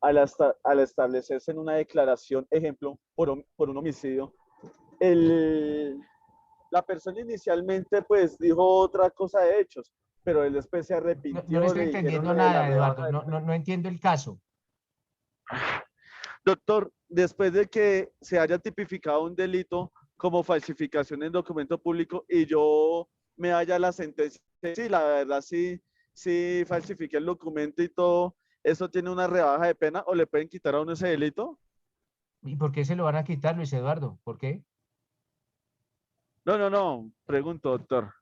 al establecerse en una declaración, ejemplo, por un homicidio, la persona inicialmente pues dijo otra cosa de hechos, pero él después se arrepintió. No le estoy le dijeron entendiendo lo de la nada, rebaja Eduardo. de No entiendo el caso. Doctor, después de que se haya tipificado un delito como falsificación en documento público y yo me haya la sentencia, sí, la verdad sí falsifiqué el documento y todo, ¿eso tiene una rebaja de pena o le pueden quitar a uno ese delito? ¿Y por qué se lo van a quitar, Luis Eduardo? ¿Por qué? No, pregunto, doctor.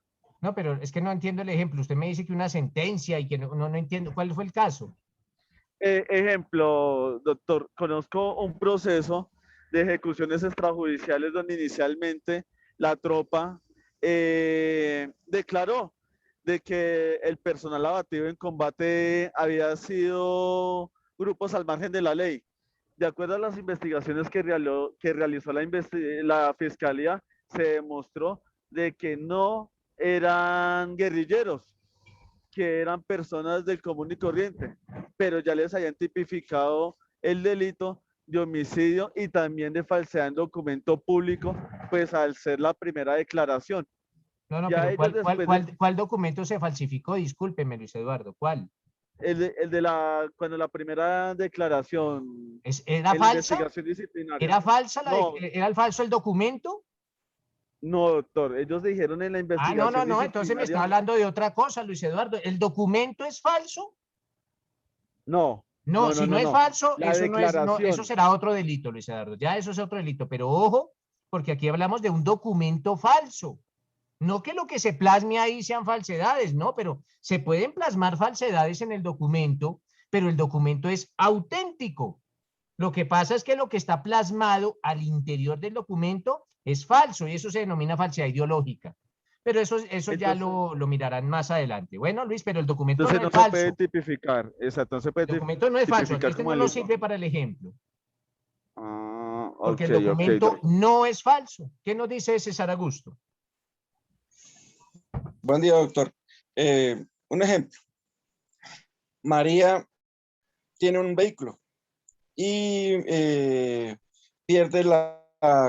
No, pero es que no entiendo el ejemplo. Usted me dice que una sentencia y que no entiendo. ¿Cuál fue el caso? Ejemplo, doctor, conozco un proceso de ejecuciones extrajudiciales donde inicialmente la tropa declaró de que el personal abatido en combate había sido grupos al margen de la ley. De acuerdo a las investigaciones que realizó la Fiscalía, se demostró de que no eran guerrilleros, que eran personas del común y corriente, pero ya les habían tipificado el delito de homicidio y también de falsedad en documento público, pues al ser la primera declaración. No, Ya pero ellos después ¿cuál documento se falsificó? Discúlpeme, Luis Eduardo, ¿cuál? cuando la primera declaración ¿Era en la falsa? investigación disciplinaria. ¿Era falsa? No, ¿Era falso el documento? no, doctor, ellos dijeron en la investigación No, entonces me está hablando de otra cosa, Luis Eduardo. ¿El documento es falso? No, No, si no es falso, la eso no es, declaración. eso será otro delito, Luis Eduardo. Ya eso es otro delito, pero ojo, porque aquí hablamos de un documento falso. No que lo que se plasme ahí sean falsedades, no, pero se pueden plasmar falsedades en el documento, pero el documento es auténtico. Lo que pasa es que lo que está plasmado al interior del documento es falso y eso se denomina falsedad ideológica. Pero eso ya Entonces, lo mirarán más adelante. Bueno, Luis, pero el documento entonces no no es se puede falso. tipificar, exacto, no se El puede documento no es falso. Aquí tipificar usted como no nos delito. sirve para el ejemplo. Porque Ok, el documento doctor. no es falso. ¿Qué nos dice César Augusto? Buen día, doctor. Un ejemplo. María tiene un vehículo y pierde la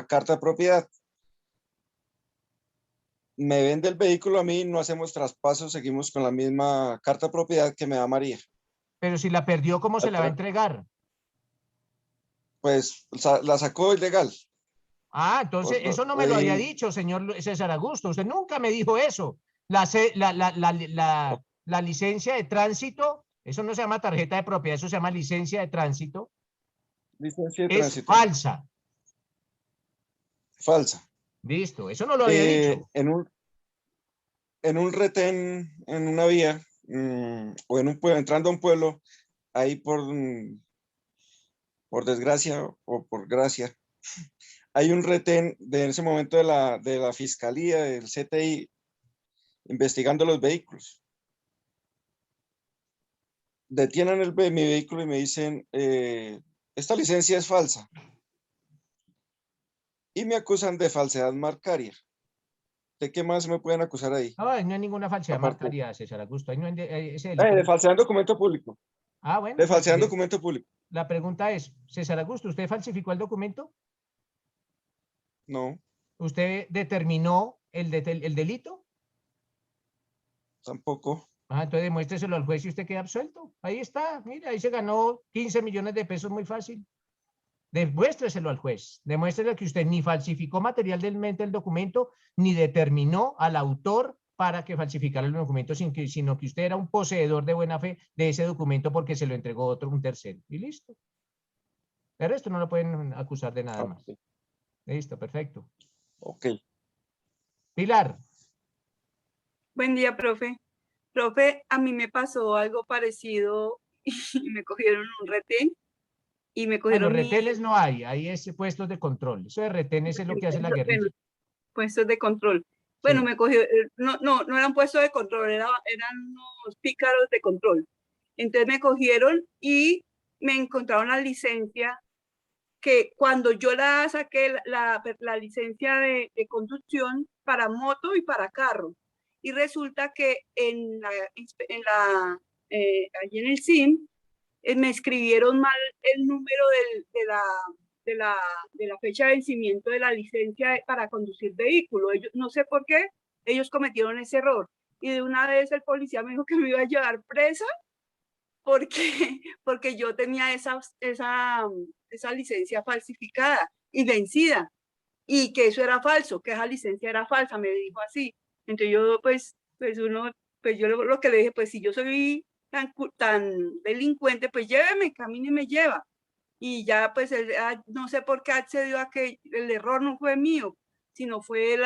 carta de propiedad. Me vende el vehículo a mí, no hacemos traspaso, seguimos con la misma carta de propiedad que me da María. Pero si la perdió, ¿cómo se la va a entregar? Pues la sacó ilegal. Ah, entonces eso no me lo había dicho, señor César Augusto. Usted nunca me dijo eso. La licencia de tránsito, eso no se llama tarjeta de propiedad, eso se llama licencia de tránsito. Licencia de Es tránsito. falsa. Falsa. Listo, eso no lo había dicho. En un retén, en una vía, o en un pueblo, entrando a un pueblo, ahí por desgracia o por gracia, hay un retén en ese momento de la Fiscalía, del CTI, investigando los vehículos. Detienen mi vehículo y me dicen, esta licencia es falsa. Y me acusan de falsedad marcaria. ¿De qué más me pueden acusar ahí? No, no hay ninguna falsedad Aparte, marcaria, César Augusto. Ahí no hay ese delito. de falsedad en documento público. Ah, bueno. De falsedad en documento público. La pregunta es, César Augusto, ¿usted falsificó el documento? No. ¿Usted determinó el delito? Tampoco. Ah, entonces demuéstreselo al juez y usted queda absuelto. Ahí está, mira, ahí se ganó 15 millones de pesos muy fácil. Demuéstreselo al juez. Demuéstreselo que usted ni falsificó materialmente el documento, ni determinó al autor para que falsificara el documento, sino que usted era un poseedor de buena fe de ese documento porque se lo entregó un tercero. Y listo. De resto no lo pueden acusar de nada más. Ok. Listo, perfecto. Ok. Pilar. Buen día, profe. Profe, a mí me pasó algo parecido y me cogieron un retén y me Ah, los cogieron mi retenes no hay, ahí es puestos de control. Eso de retenes es lo que hace la bueno, guerrilla. puestos de control. Bueno, Sí. me cogió, no eran puestos de control, eran unos pícaros de control. Entonces me cogieron y me encontraron la licencia que cuando yo la saqué, la licencia de conducción para moto y para carro. Y resulta que allí en el SIM me escribieron mal el número de la fecha de vencimiento de la licencia para conducir vehículo. Ellos, no sé por qué, ellos cometieron ese error. Y de una vez el policía me dijo que me iba a llevar presa porque yo tenía esa licencia falsificada y vencida, y que eso era falso, que esa licencia era falsa, me dijo así. Entonces yo, pues yo lo que le dije, pues si yo soy tan delincuente, pues lléveme, camine y me lleva. Y ya, pues, no sé por qué accedió a que el error no fue mío, sino fue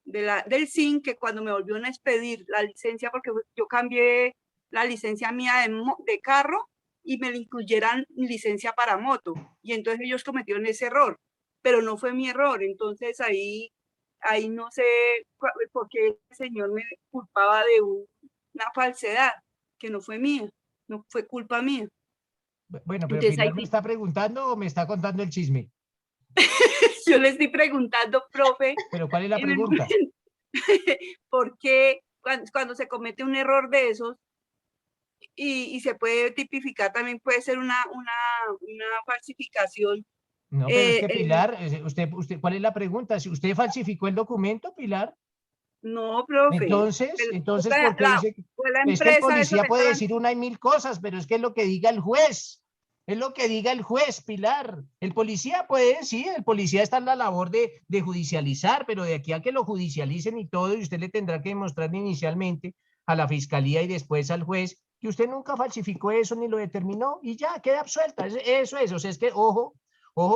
del SIN, que cuando me volvieron a expedir la licencia, porque yo cambié la licencia mía de carro y me le incluyeran licencia para moto. Y entonces ellos cometieron ese error, pero no fue mi error. Entonces ahí no sé por qué el señor me culpaba de una falsedad que no fue mía, no fue culpa mía. Bueno, pero Entonces ahí Pilar me está preguntando o me está contando el chisme. yo le estoy preguntando, profe, Pero ¿cuál es la en el pregunta? ¿por qué cuando se comete un error de esos y se puede tipificar, también puede ser una falsificación? No, pero es que Pilar, ¿cuál es la pregunta? Si usted falsificó el documento, Pilar, No, profe. entonces, ¿por qué dice? Fue la Es que el empresa de policía puede restaurante. decir una y mil cosas, pero es que es lo que diga el juez. Es lo que diga el juez, Pilar. El policía puede, sí, el policía está en la labor de judicializar, pero de aquí a que lo judicialicen y todo, y usted le tendrá que demostrar inicialmente a la fiscalía y después al juez que usted nunca falsificó eso ni lo determinó y ya, queda absuelta. Eso es, o sea, es que, ojo,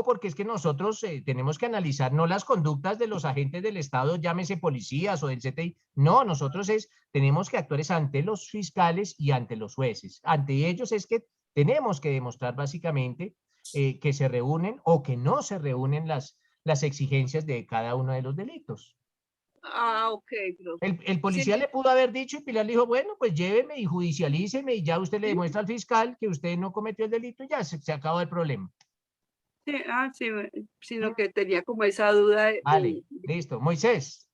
porque es que nosotros tenemos que analizar no las conductas de los agentes del Estado, llámese policías o del CTI, no, nosotros tenemos que actuar ante los fiscales y ante los jueces. Ante ellos es que tenemos que demostrar básicamente que se reúnen o que no se reúnen las exigencias de cada uno de los delitos. Ah, ok, profe. El policía Sí, le pudo haber dicho y Pilar le dijo, bueno, pues lléveme y judicialíceme y ya usted le sí, demuestra al fiscal que usted no cometió el delito y ya se acabó el problema. sí, sí, sino que tenía como esa duda Vale, listo. Moisés.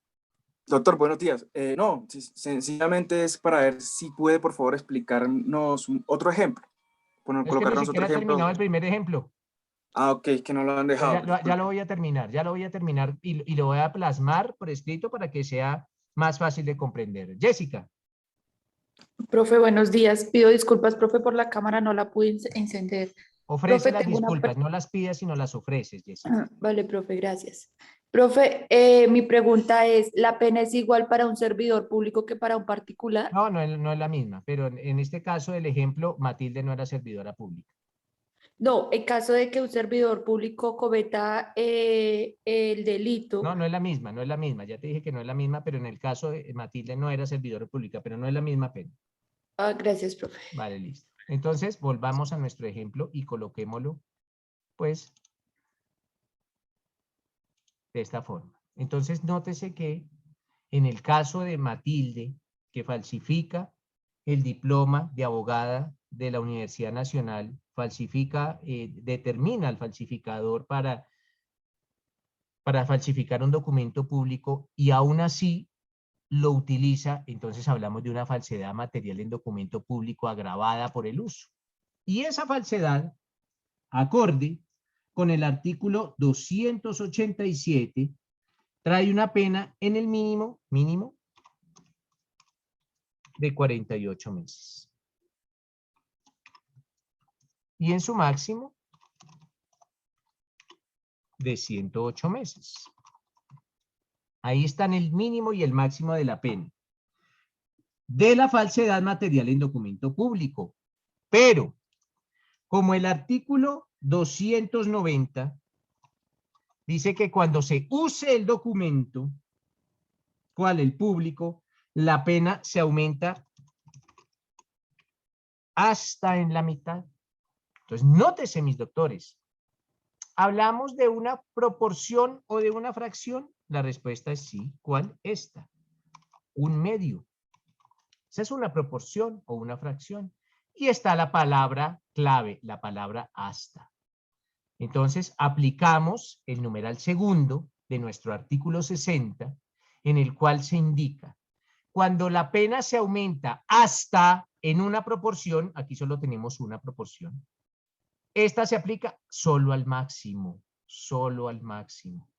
Doctor, buenos días. No, sencillamente es para ver si puede, por favor, explicarnos otro ejemplo. Es que ni Colocarnos otro siquiera ha terminado ejemplo. el primer ejemplo. Ah, ok, que no lo han Pero dejado. ya lo voy a terminar, y lo voy a plasmar por escrito para que sea más fácil de comprender. Jessica. Profe, buenos días. Pido disculpas, profe, por la cámara, no la pude encender. Ofrece Profe, las tengo una disculpas, no las pidas, sino las ofreces, Jessica. Vale, profe, gracias. Profe, mi pregunta es, ¿la pena es igual para un servidor público que para un particular? No es la misma, pero en este caso del ejemplo, Matilde no era servidora pública. No, en caso de que un servidor público cometa el delito. No es la misma, ya te dije que no es la misma, pero en el caso de Matilde no era servidora pública, pero no es la misma pena. Ah, gracias, profe. Vale, listo. Entonces, volvamos a nuestro ejemplo y coloquémoslo, pues, de esta forma. Entonces, nótese que en el caso de Matilde, que falsifica el diploma de abogada de la Universidad Nacional, determina al falsificador para falsificar un documento público y aún así lo utiliza, entonces hablamos de una falsedad material en documento público agravada por el uso. Y esa falsedad, acorde con el artículo 287 trae una pena en el mínimo de 48 meses. Y en su máximo de 108 meses. Ahí están el mínimo y el máximo de la pena. De la falsedad material en documento público. Pero, como el artículo 290 dice que cuando se use el documento, ¿cuál? El público, la pena se aumenta hasta en la mitad. Entonces, nótese, mis doctores, ¿hablamos de una proporción o de una fracción? La respuesta es sí. ¿Cuál? Esta. Un medio. Esa es una proporción o una fracción. Y está la palabra clave, la palabra hasta. Entonces, aplicamos el numeral segundo de nuestro artículo 60, en el cual se indica, cuando la pena se aumenta hasta en una proporción, aquí solo tenemos una proporción, esta se aplica solo al máximo, solo al máximo.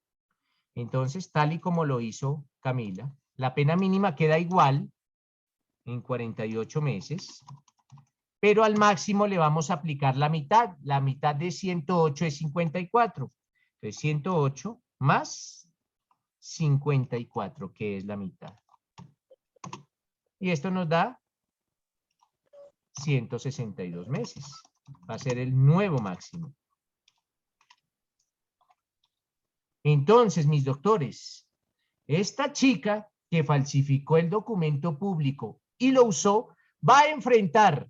Entonces, tal y como lo hizo Camila, la pena mínima queda igual en 48 meses, pero al máximo le vamos a aplicar la mitad. La mitad de 108 es 54. Entonces, 108 más 54, que es la mitad. Y esto nos da 162 meses. Va a ser el nuevo máximo. Entonces, mis doctores, esta chica que falsificó el documento público y lo usó, va a enfrentar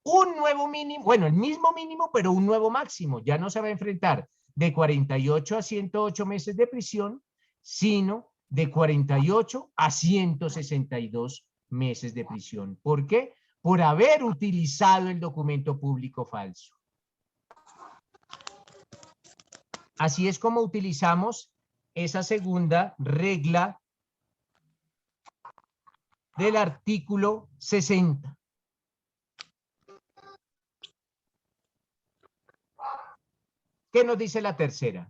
un nuevo mínimo, bueno, el mismo mínimo, pero un nuevo máximo. Ya no se va a enfrentar de 48 a 108 meses de prisión, sino de 48 a 162 meses de prisión. ¿Por qué? Por haber utilizado el documento público falso. Así es como utilizamos esa segunda regla del artículo 60. ¿Qué nos dice la tercera?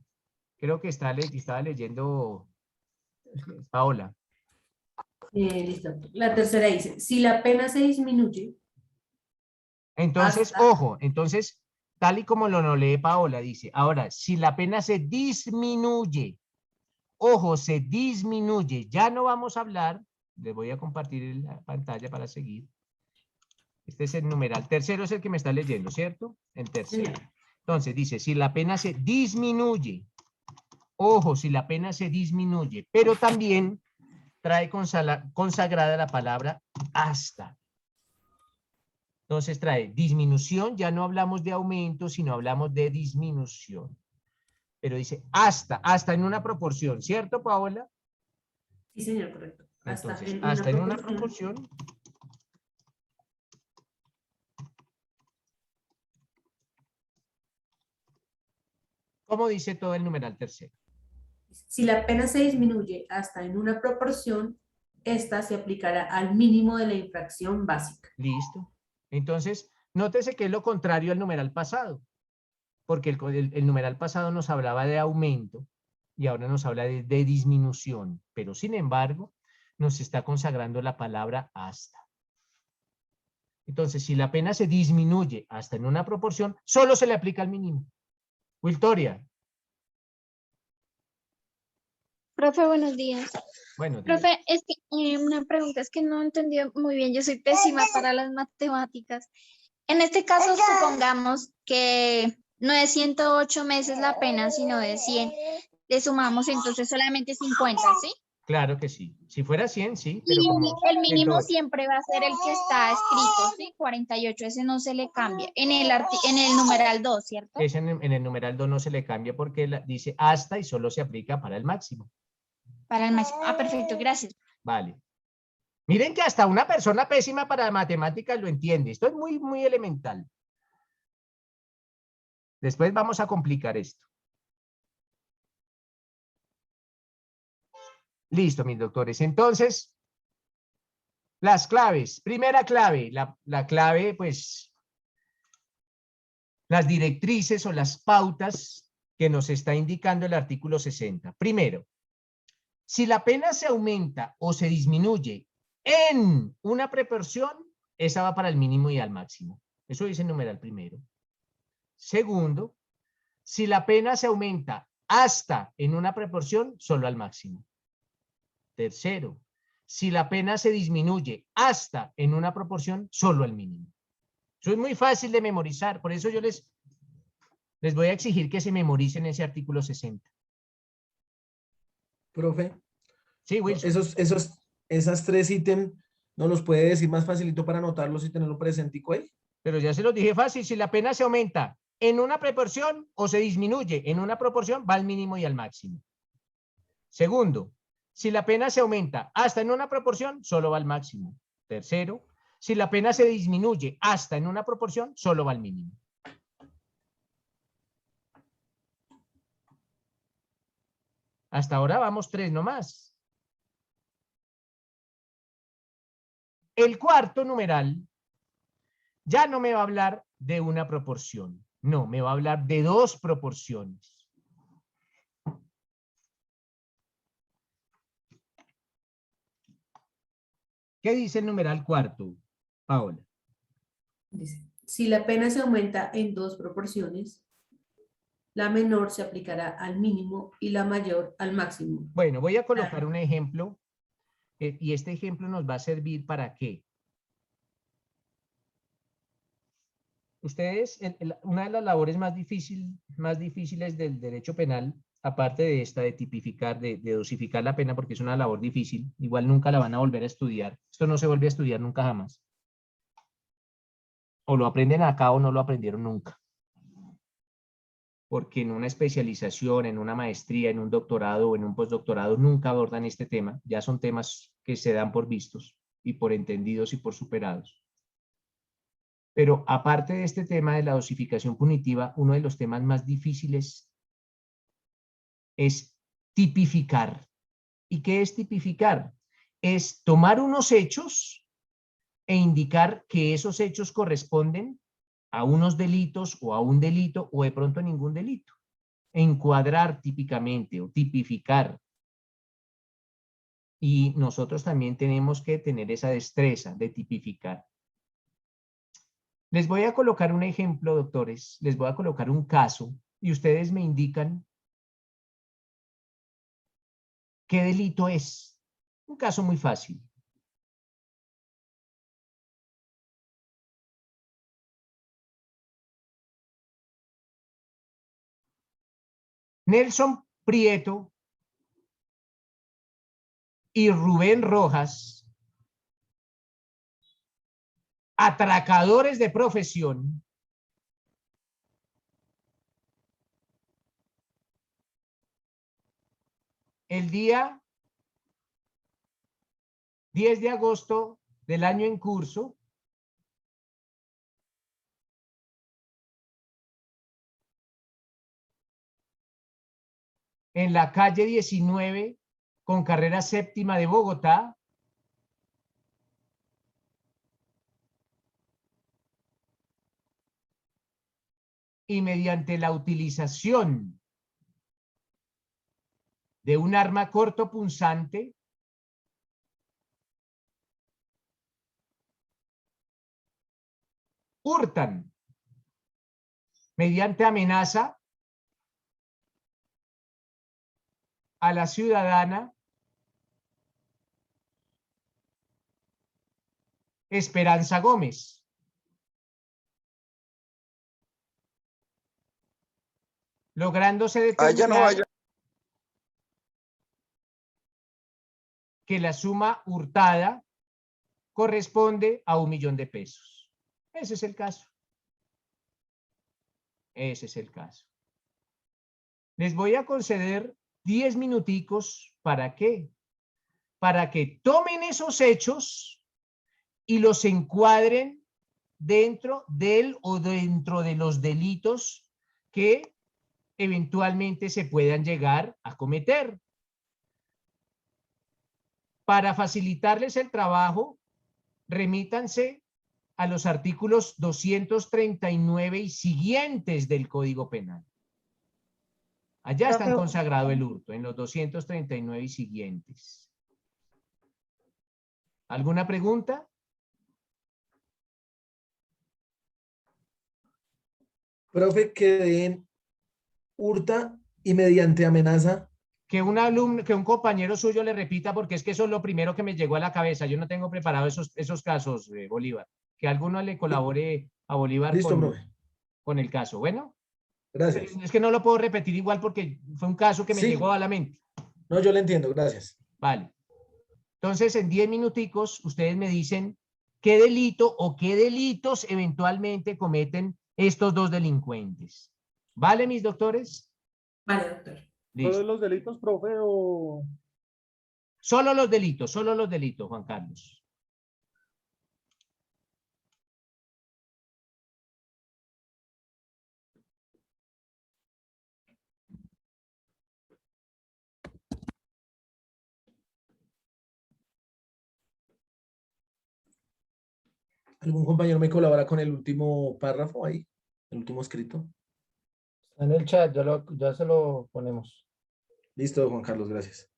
Creo que estaba leyendo Paola. Listo. La tercera dice, si la pena se disminuye. Entonces, hasta... ojo, entonces, tal y como lo lee Paola, dice, ahora, si la pena se disminuye, ojo, se disminuye, ya no vamos a hablar, les voy a compartir la pantalla para seguir. Este es el numeral. Tercero es el que me está leyendo, ¿cierto? El tercero. Entonces dice, si la pena se disminuye, ojo, si la pena se disminuye, pero también trae consagrada la palabra hasta. Entonces trae disminución, ya no hablamos de aumento, sino hablamos de disminución. Pero dice hasta en una proporción, ¿cierto, Paola? Sí, señor, correcto. Entonces, hasta en una proporción. ¿Cómo dice todo el numeral tercero? Si la pena se disminuye hasta en una proporción, esta se aplicará al mínimo de la infracción básica. Listo. Entonces, nótese que es lo contrario al numeral pasado, porque el numeral pasado nos hablaba de aumento y ahora nos habla de disminución, pero sin embargo, nos está consagrando la palabra hasta. Entonces, si la pena se disminuye hasta en una proporción, solo se le aplica al mínimo. Victoria. Profe, buenos días. Buenos días. Profe, es que una pregunta, es que no entendí muy bien, yo soy pésima para las matemáticas. En este caso, supongamos que no es 108 meses la pena, sino de 100, le sumamos entonces solamente 50, ¿sí? Claro que sí. Si fuera 100, sí. Pero Y como el mínimo 108. siempre va a ser el que está escrito, ¿sí? 48, ese no se le cambia. En el numeral 2, ¿cierto? Ese en el numeral 2 no se le cambia porque dice hasta y solo se aplica para el máximo. Para el máximo. Ah, perfecto, gracias. Vale. Miren que hasta una persona pésima para matemáticas lo entiende. Esto es muy, muy elemental. Después vamos a complicar esto. Listo, mis doctores. Entonces, las claves. Primera clave. La clave, pues, las directrices o las pautas que nos está indicando el artículo 60. Primero, Si la pena se aumenta o se disminuye en una proporción, esa va para el mínimo y al máximo. Eso dice el numeral primero. Segundo, si la pena se aumenta hasta en una proporción, solo al máximo. Tercero, si la pena se disminuye hasta en una proporción, solo al mínimo. Eso es muy fácil de memorizar, por eso yo les voy a exigir que se memoricen ese artículo 60. Profe, Sí, Wilson. esas 3 ítems, ¿no los puede decir más facilito para anotarlos y tenerlo presentico ahí? Pero ya se los dije fácil, si la pena se aumenta en una proporción o se disminuye en una proporción, va al mínimo y al máximo. Segundo, si la pena se aumenta hasta en una proporción, solo va al máximo. Tercero, si la pena se disminuye hasta en una proporción, solo va al mínimo. Hasta ahora vamos 3 nomás. El cuarto numeral ya no me va a hablar de una proporción. No, me va a hablar de 2 proporciones. ¿Qué dice el numeral cuarto, Paola? Dice, si la pena se aumenta en 2 proporciones, la menor se aplicará al mínimo y la mayor al máximo. Bueno, voy a colocar un ejemplo y este ejemplo nos va a servir ¿para qué? Ustedes, una de las labores más difíciles del derecho penal, aparte de esta, de tipificar, de dosificar la pena, porque es una labor difícil, igual nunca la van a volver a estudiar. Esto no se vuelve a estudiar nunca jamás. O lo aprenden acá o no lo aprendieron nunca. Porque en una especialización, en una maestría, en un doctorado o en un postdoctorado nunca abordan este tema. Ya son temas que se dan por vistos y por entendidos y por superados. Pero aparte de este tema de la dosificación punitiva, uno de los temas más difíciles es tipificar. ¿Y qué es tipificar? Es tomar unos hechos e indicar que esos hechos corresponden a unos delitos o a un delito o de pronto a ningún delito. Encuadrar típicamente o tipificar. Y nosotros también tenemos que tener esa destreza de tipificar. Les voy a colocar un ejemplo, doctores. Les voy a colocar un caso y ustedes me indican qué delito es. Un caso muy fácil. Nelson Prieto y Rubén Rojas, atracadores de profesión, el día 10 de agosto del año en curso, en la calle 19 con carrera séptima de Bogotá, y mediante la utilización de un arma cortopunzante, hurtan mediante amenaza a la ciudadana Esperanza Gómez. Lográndose determinar que la suma hurtada corresponde a 1 millón de pesos. Ese es el caso. Ese es el caso. Les voy a conceder 10 minuticos. ¿Para qué? Para que tomen esos hechos y los encuadren dentro del o dentro de los delitos que eventualmente se puedan llegar a cometer. Para facilitarles el trabajo, remítanse a los artículos 239 y siguientes del Código Penal. Allá está Profe, consagrado el hurto, en los 239 y siguientes. ¿Alguna pregunta? Profe, que den hurta y mediante amenaza. Que un alumno, que un compañero suyo le repita, porque es que eso es lo primero que me llegó a la cabeza. Yo no tengo preparado esos casos, Bolívar. Que alguno le colabore a Bolívar Listo, profe. con el caso. Bueno, Gracias. es que no lo puedo repetir igual porque fue un caso que me Sí. llegó a la mente. No, yo le entiendo, gracias. Vale. Entonces, en 10 minuticos, ustedes me dicen qué delito o qué delitos eventualmente cometen estos dos delincuentes. ¿Vale, mis doctores? Vale, doctor. Listo. ¿Solo los delitos, profe, o...? Solo los delitos, Juan Carlos. ¿Algún compañero me colabora con el último párrafo ahí? El último escrito. Está en el chat, ya se lo ponemos. Listo, Juan Carlos, gracias.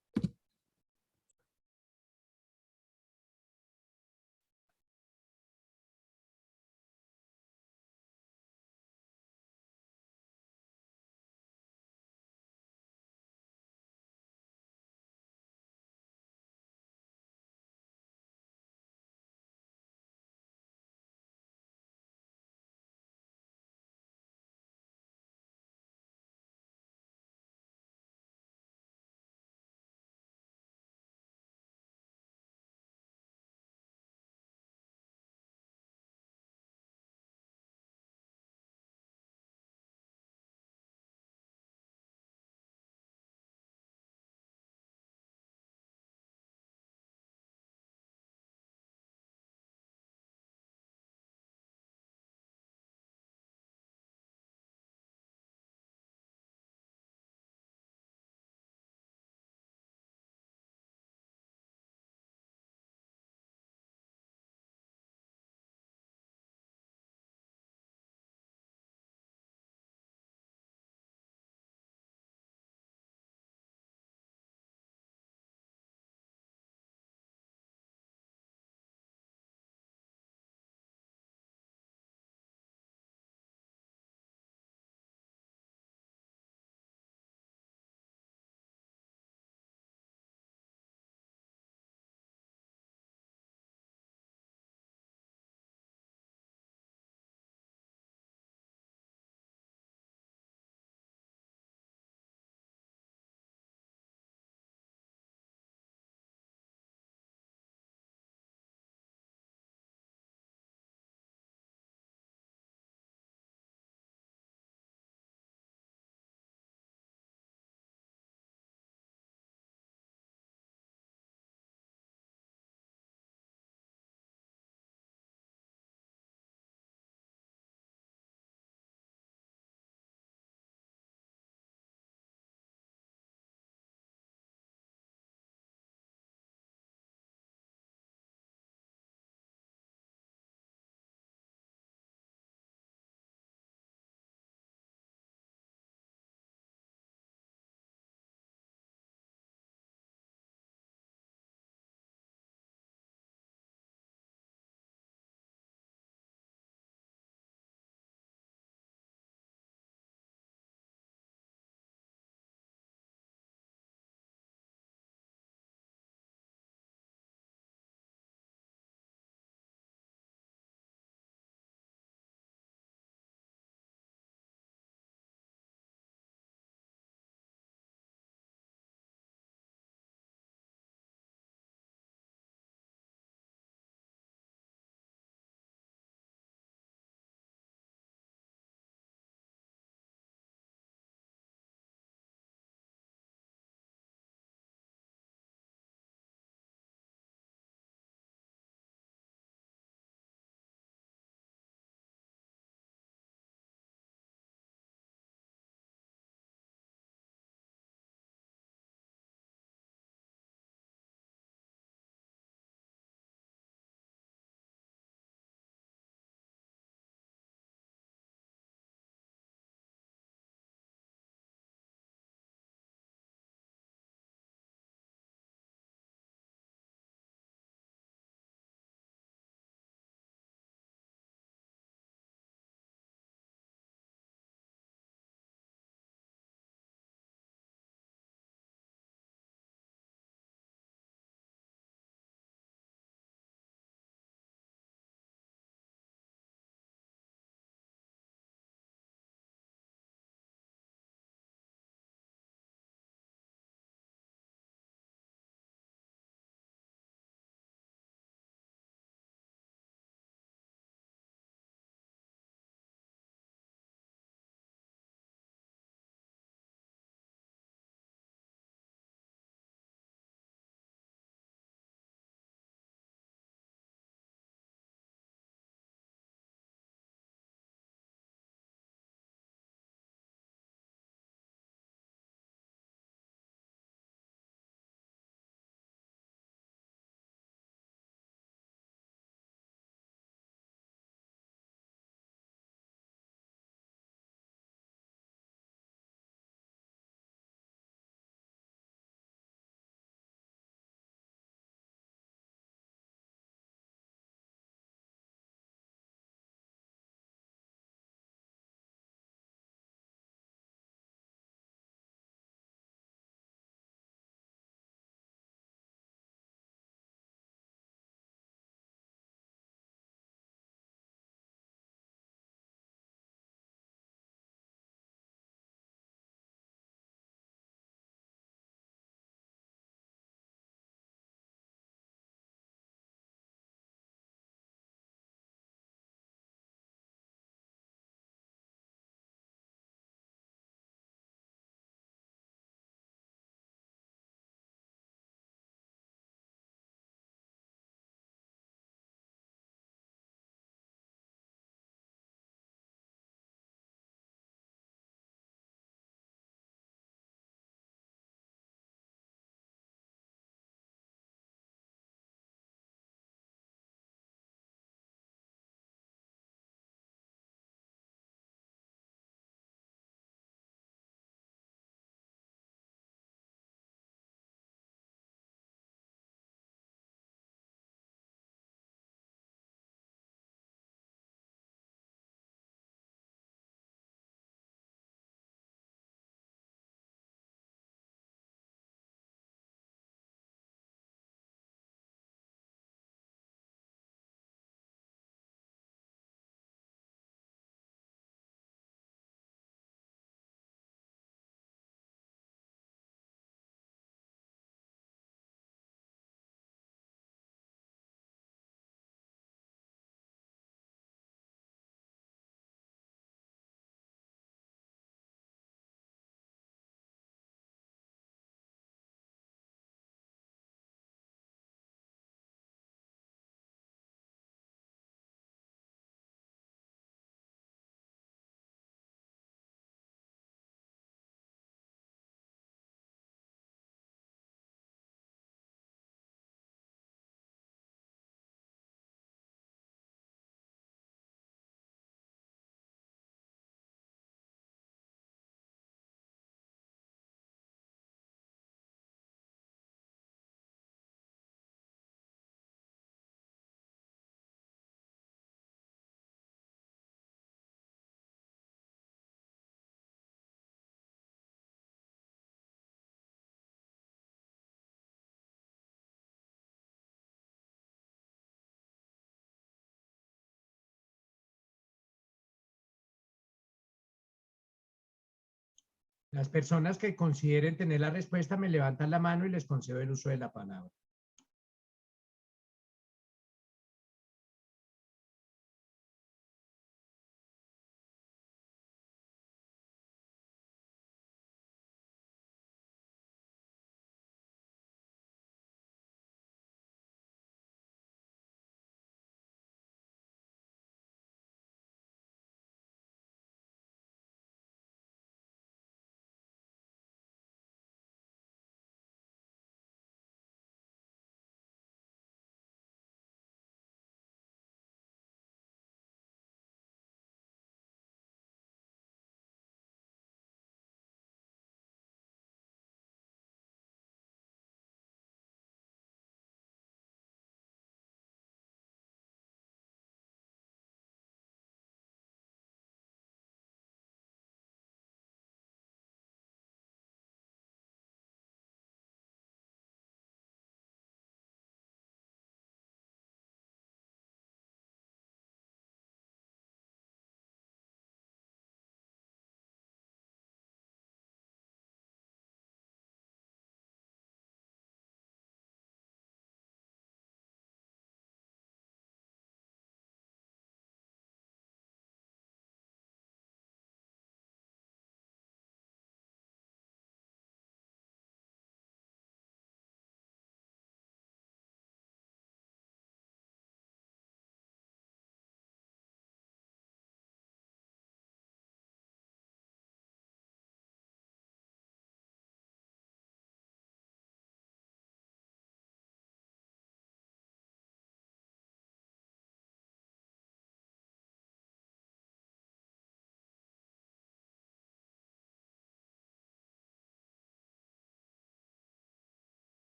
Las personas que consideren tener la respuesta me levantan la mano y les concedo el uso de la palabra.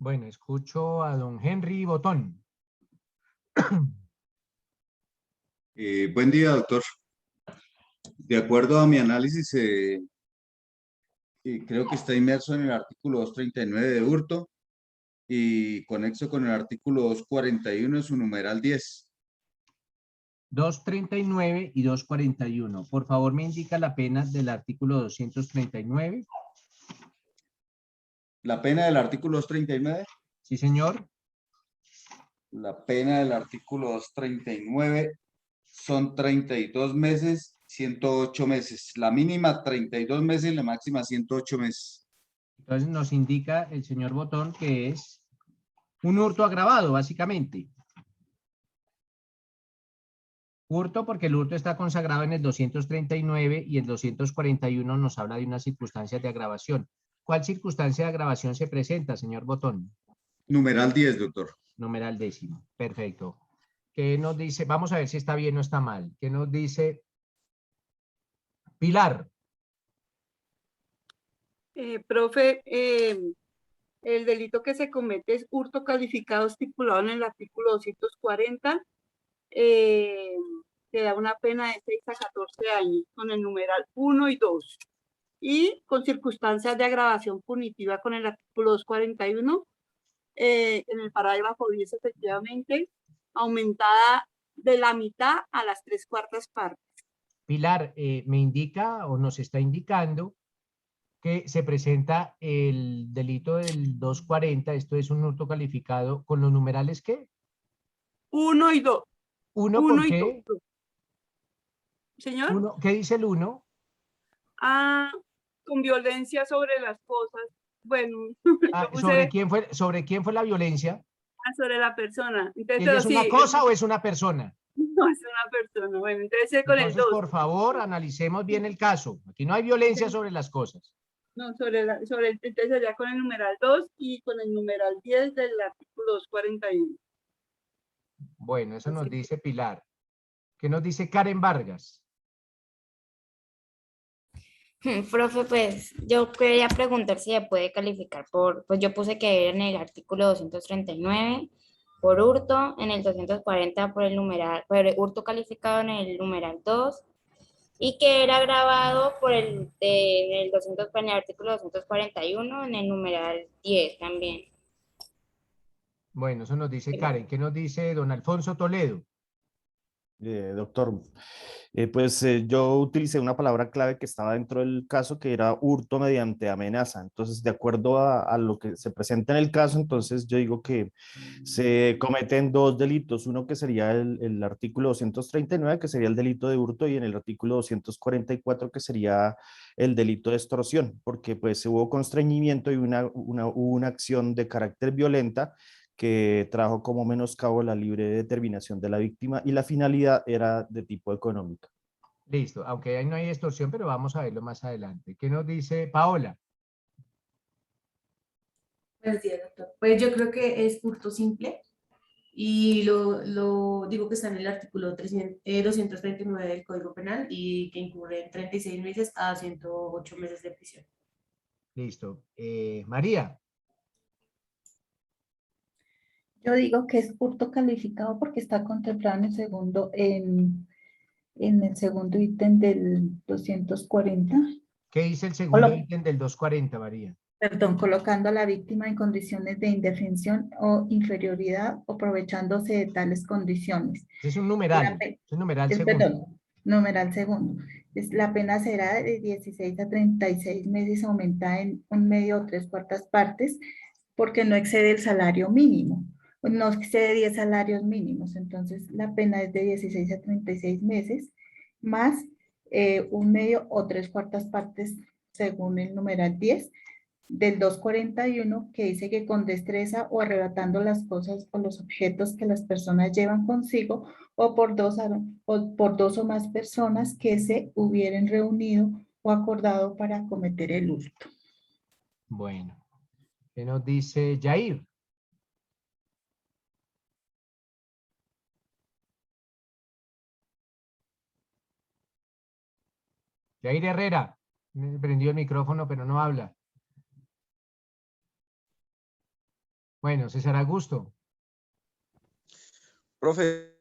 Bueno, escucho a don Henry Botón. Buen día, doctor. De acuerdo a mi análisis, creo que está inmerso en el artículo 239 de hurto y conexo con el artículo 241, su numeral 10. 239 y 241. Por favor, me indica la pena del artículo 239. ¿La pena del artículo 239? Sí, señor. La pena del artículo 239 son 32 meses, 108 meses. La mínima 32 meses y la máxima 108 meses. Entonces nos indica el señor Botón que es un hurto agravado, básicamente. Hurto porque el hurto está consagrado en el 239 y el 241 nos habla de una circunstancia de agravación. ¿Cuál circunstancia de agravación se presenta, señor Botón? Numeral 10, doctor. Numeral 10. Perfecto. ¿Qué nos dice? Vamos a ver si está bien o está mal. ¿Qué nos dice Pilar? Profe, el delito que se comete es hurto calificado estipulado en el artículo 240. Que da una pena de 6 a 14 años con el numeral 1 y 2. Y con circunstancias de agravación punitiva con el artículo 241, en el parágrafo 10, efectivamente, aumentada de la mitad a las 3/4 partes. Pilar, me indica o nos está indicando que se presenta el delito del 240, esto es un hurto calificado, ¿con los numerales qué? 1 y 2. ¿1 por qué? Señor. Uno, ¿qué dice el 1? Con violencia sobre las cosas. Bueno, ¿sobre quién fue la violencia? Sobre la persona. Entonces, ¿Ella es una cosa o es una persona? No, es una persona. Bueno, entonces con el 2. Por favor, analicemos bien el caso. Aquí no hay violencia sobre las cosas. No, entonces sería con el numeral 2 y con el numeral 10 del artículo 241. Bueno, eso nos dice Pilar. ¿Qué nos dice Karen Vargas? Profe, pues yo quería preguntar si se puede calificar por, pues yo puse que era en el artículo 239 por hurto, en el 240 por el numeral, por el hurto calificado en el numeral 2 y que era grabado por en el 200, en el artículo 241 en el numeral 10 también. Bueno, eso nos dice Karen. ¿Qué nos dice don Alfonso Toledo? Doctor, yo utilicé una palabra clave que estaba dentro del caso, que era hurto mediante amenaza. Entonces, de acuerdo a lo que se presenta en el caso, entonces yo digo que se cometen dos delitos. Uno que sería el artículo 239, que sería el delito de hurto, y en el artículo 244, que sería el delito de extorsión, porque pues hubo constreñimiento y hubo una acción de carácter violenta que trajo como menoscabo la libre determinación de la víctima y la finalidad era de tipo económico. Listo, aunque ahí no hay extorsión, pero vamos a verlo más adelante. ¿Qué nos dice Paola? Buenos días, doctor. Pues yo creo que es hurto simple y lo digo que está en el artículo 239 del Código Penal y que incurre en 36 meses a 108 meses de prisión. Listo. María. Yo digo que es hurto calificado porque está contemplado en el segundo ítem del 240. ¿Qué dice el segundo ítem del 240, María? Perdón, colocando a la víctima en condiciones de indefensión o inferioridad o aprovechándose de tales condiciones. Es un numeral, es un numeral segundo. Perdón, numeral segundo. La pena será de 16 a 36 meses aumentada en 1/2 o 3/4 partes porque no excede el salario mínimo. No excede 10 salarios mínimos, entonces la pena es de 16 a 36 meses, más 1/2 o 3/4 partes según el numeral 10 del 241, que dice que con destreza o arrebatando las cosas o los objetos que las personas llevan consigo o por dos o más personas que se hubieran reunido o acordado para cometer el hurto. Bueno, ¿qué nos dice Yair? Yair Herrera, me prendió el micrófono, pero no habla. Bueno, César Augusto. Profe,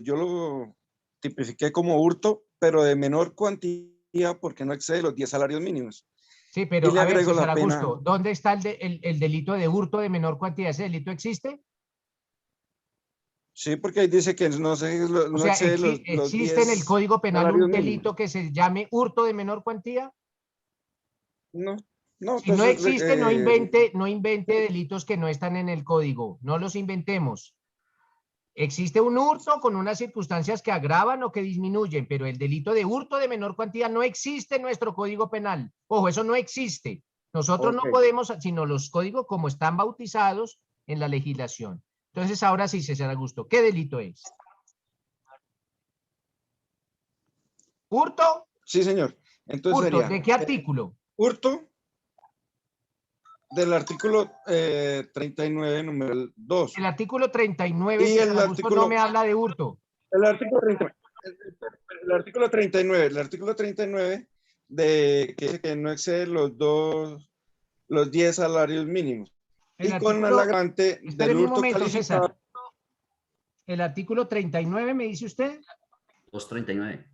yo lo tipifiqué como hurto, pero de menor cuantía porque no excede los 10 salarios mínimos. Sí, pero Y le a ver, agrego César la pena. Augusto, ¿dónde está el delito de hurto de menor cuantía? ¿Ese delito existe? Sí, porque ahí dice que no, O sea, excede los ¿existe en el 10 Código Penal salarios un delito mínimos. que se llame hurto de menor cuantía? No, no, Si no pues existe, no invente delitos que no están en el código, no los inventemos. Existe un hurto con unas circunstancias que agravan o que disminuyen, pero el delito de hurto de menor cuantía no existe en nuestro Código Penal. Ojo, eso no existe. Nosotros no podemos, sino los códigos como están bautizados en la legislación. Entonces, ahora sí, César Augusto, ¿qué delito es? ¿Hurto? Sí, señor. Entonces ¿Hurto sería de qué artículo? hurto del artículo 39, número 2. El artículo 39, Y César el Augusto, no me habla de hurto. El artículo 39, el artículo 39 de que dice que no excede los 10 salarios mínimos. El Y con el artículo, agravante del espéreme un hurto momento, calificado. César. El artículo 39, ¿me dice usted? 239.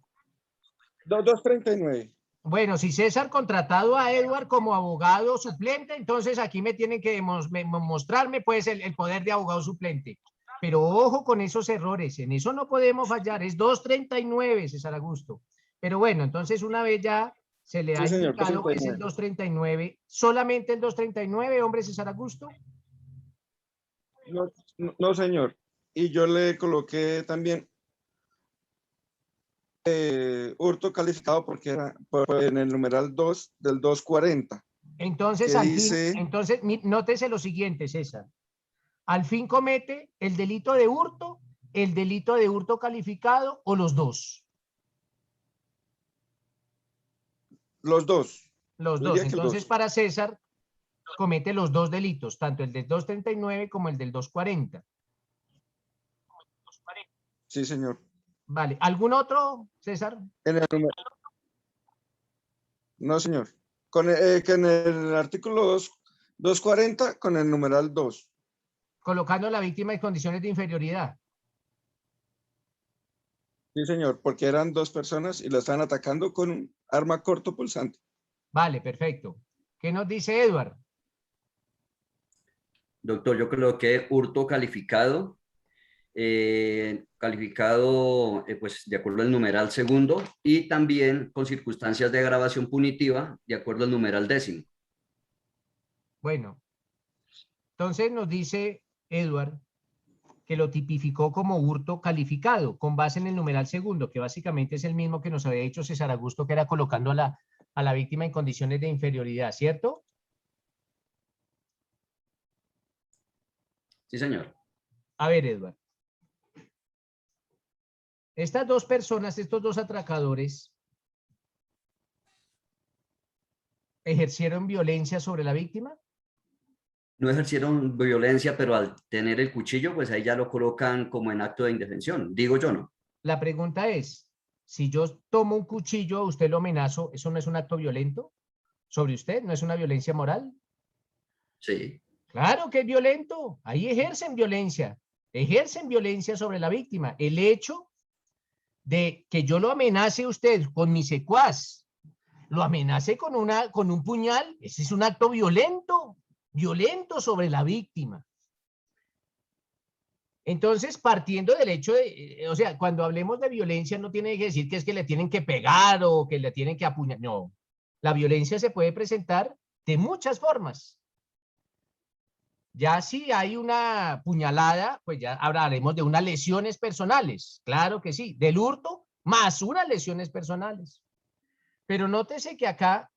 239. Bueno, si César contratado a Edward como abogado suplente, entonces aquí me tienen que mostrarme pues el poder de abogado suplente. Pero ojo con esos errores, en eso no podemos fallar, es 239, César Augusto. Pero bueno, entonces una vez ya se le ha Sí, señor, indicado que es el 239, solamente el 239, hombre César Augusto. No, señor. Y yo le coloqué también hurto calificado porque era en el numeral 2 del 240. Entonces, al fin, entonces, nótese lo siguiente, César. Al fin comete el delito de hurto calificado o los dos. Los dos. Los dos. Entonces, para César, comete los dos delitos, tanto el del 239 como el del 240. Sí, señor. Vale. ¿Algún otro, César? En el No, señor. Que en el artículo 240 con el numeral 2. Colocando a la víctima en condiciones de inferioridad. Sí, señor, porque eran 2 personas y la estaban atacando con un arma corto pulsante. Vale, perfecto. ¿Qué nos dice Edward? Doctor, yo coloqué hurto calificado, pues de acuerdo al numeral segundo y también con circunstancias de agravación punitiva de acuerdo al numeral 10º. Bueno, entonces nos dice Edward que lo tipificó como hurto calificado con base en el numeral segundo, que básicamente es el mismo que nos había dicho César Augusto, que era colocando a la víctima en condiciones de inferioridad, ¿cierto? Sí, señor. A ver, Edward. Estas 2 personas, estos 2 atracadores, ¿ejercieron violencia sobre la víctima? No ejercieron violencia, pero al tener el cuchillo, pues ahí ya lo colocan como en acto de indefensión. Digo yo, ¿no? La pregunta es, si yo tomo un cuchillo, a usted lo amenazo, ¿eso no es un acto violento sobre usted? ¿No es una violencia moral? Sí. Claro que es violento. Ahí ejercen violencia sobre la víctima. El hecho de que yo lo amenace a usted con mi secuaz, lo amenace con un puñal, ese es un acto violento sobre la víctima. Entonces, partiendo del hecho de, o sea, cuando hablemos de violencia no tiene que decir que es que le tienen que pegar o que le tienen que apuñalar. No, la violencia se puede presentar de muchas formas. Ya si hay una puñalada, pues ya hablaremos de unas lesiones personales. Claro que sí, del hurto más unas lesiones personales. Pero nótese que acá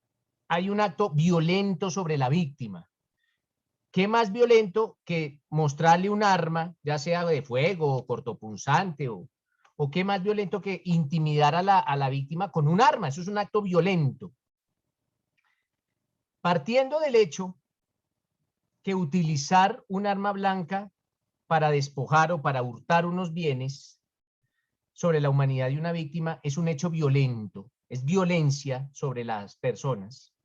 hay un acto violento sobre la víctima. ¿Qué más violento que mostrarle un arma, ya sea de fuego o cortopunzante, o qué más violento que intimidar a la víctima con un arma? Eso es un acto violento. Partiendo del hecho que utilizar un arma blanca para despojar o para hurtar unos bienes sobre la humanidad de una víctima es un hecho violento, es violencia sobre las personas.